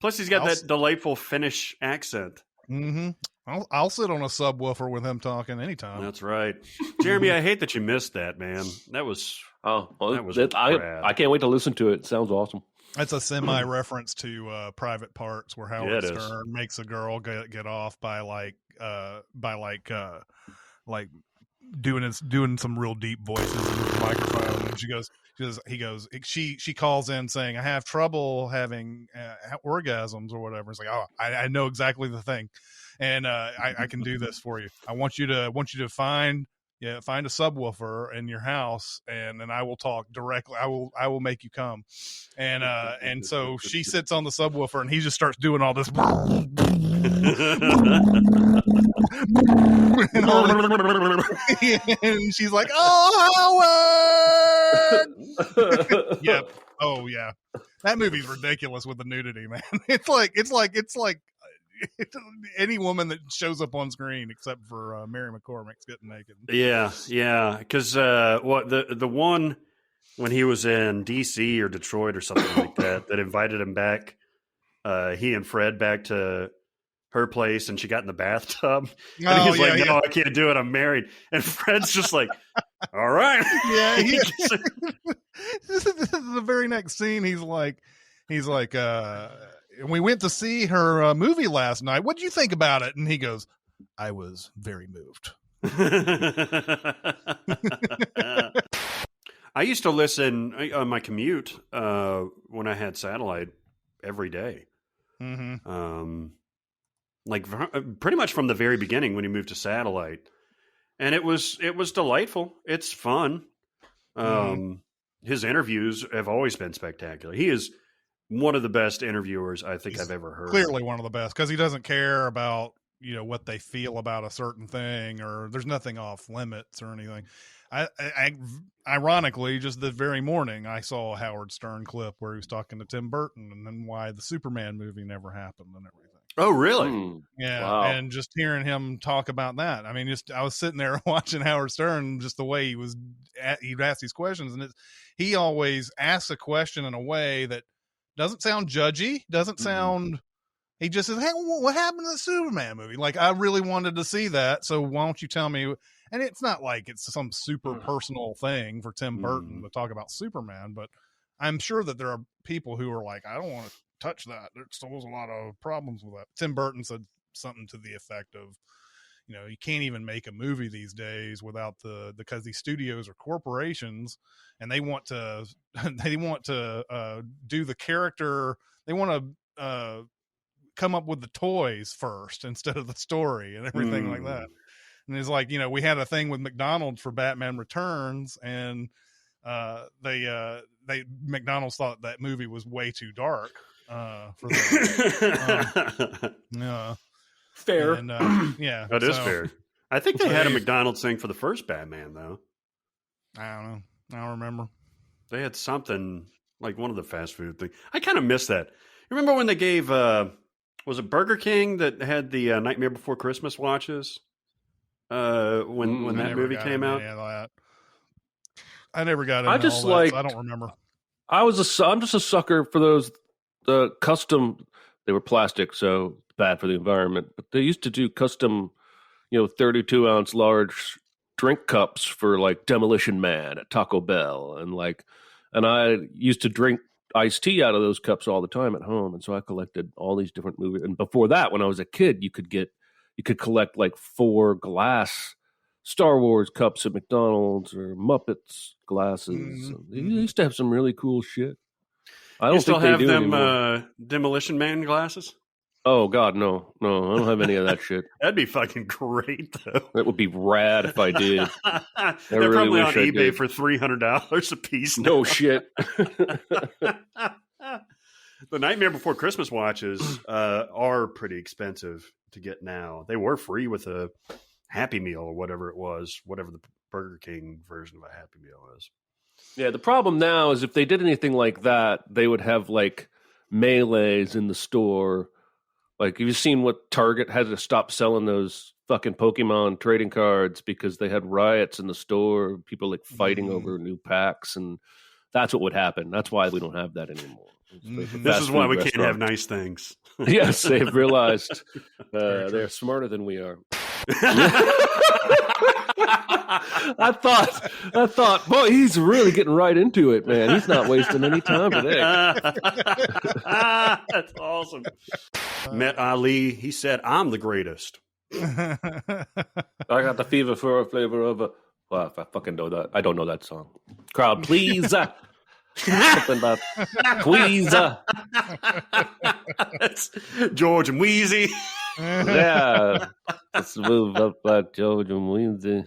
Plus he's got that delightful Finnish accent. Mm-hmm. I'll sit on a subwoofer with him talking anytime. That's right. Jeremy, I hate that you missed that, man. That was I can't wait to listen to it. It sounds awesome. That's a semi-reference to Private Parts, where Howard Stern makes a girl get off by doing some real deep voices into the microphone. And she calls in saying, "I have trouble having orgasms or whatever." It's like, "Oh, I know exactly the thing, and I can do this for you. I want you to find Yeah, find a subwoofer in your house, and then I will talk directly. I will make you come. And so she sits on the subwoofer, and he just starts doing all this. And she's like, "Oh, Howard!" Yep. Oh yeah, that movie's ridiculous with the nudity, man. It's like any woman that shows up on screen except for Mary McCormick's getting naked. Yeah. Because the one when he was in DC or Detroit or something like that invited him back, he and Fred back to her place, and she got in the bathtub, and he's like, "No, I can't do it. I'm married." And Fred's just like, "All right." Yeah. This is the very next scene. He's like, we went to see her movie last night. What'd you think about it? And he goes, "I was very moved." I used to listen on my commute when I had satellite every day. Mm-hmm. Like pretty much from the very beginning when he moved to satellite, and it was delightful. It's fun. His interviews have always been spectacular. He is one of the best interviewers I think I've ever heard. Clearly one of the best, because he doesn't care about what they feel about a certain thing, or there's nothing off limits or anything. I ironically, just this very morning, I saw a Howard Stern clip where he was talking to Tim Burton and then why the Superman movie never happened and everything. Oh, really? Yeah. Wow. And just hearing him talk about that. I mean, I was sitting there watching Howard Stern, just the way he'd ask these questions. And he always asks a question in a way that doesn't sound judgy, doesn't sound, he just says, "Hey, what happened to the Superman movie? Like, I really wanted to see that. So why don't you tell me?" And it's not like it's some super personal thing for Tim Burton to talk about Superman, but I'm sure that there are people who are like, "I don't want to touch that. There's still a lot of problems with that." Tim Burton said something to the effect of, you can't even make a movie these days without because these studios are corporations, and they want to do the character. They want to come up with the toys first instead of the story and everything like that. And it's like, we had a thing with McDonald's for Batman Returns, and McDonald's thought that movie was way too dark for them. Yeah. Fair. And, yeah. That is fair. I think they had a McDonald's thing for the first Batman, though. I don't know. I don't remember. They had something like one of the fast food things. I kind of miss that. You remember when they gave, was it Burger King that had the Nightmare Before Christmas watches? When that movie came out? I never got into I just all that, so I don't remember. I'm just a sucker for those custom. They were plastic, so bad for the environment. But they used to do custom, 32-ounce large drink cups for like Demolition Man at Taco Bell, and I used to drink iced tea out of those cups all the time at home, and so I collected all these different movies. And before that, when I was a kid, you could collect like 4 glass Star Wars cups at McDonald's or Muppets glasses. They used to have some really cool shit. I don't still think have them anymore. Demolition Man glasses. Oh God, no, I don't have any of that shit. That'd be fucking great, though. That would be rad if I did. They're really probably on wish I eBay did. for $300 a piece. Now. No shit. The Nightmare Before Christmas watches are pretty expensive to get now. They were free with a Happy Meal or whatever it was, whatever the Burger King version of a Happy Meal is. Yeah, the problem now is if they did anything like that, they would have like melees in the store. Like, have you seen what Target had to stop selling those fucking Pokemon trading cards because they had riots in the store, people like fighting over new packs, and that's what would happen. That's why we don't have that anymore. This is why we can't have nice things. Yes, they've realized they're smarter than we are. I thought, boy, he's really getting right into it, man. He's not wasting any time today. That's awesome. Met Ali. He said, "I'm the greatest." I got the fever for a flavor of a. Well, if I fucking know that. I don't know that song. Crowd, please. Something about please. That's George and Wheezy. Yeah. Let's move up like George and Wednesday.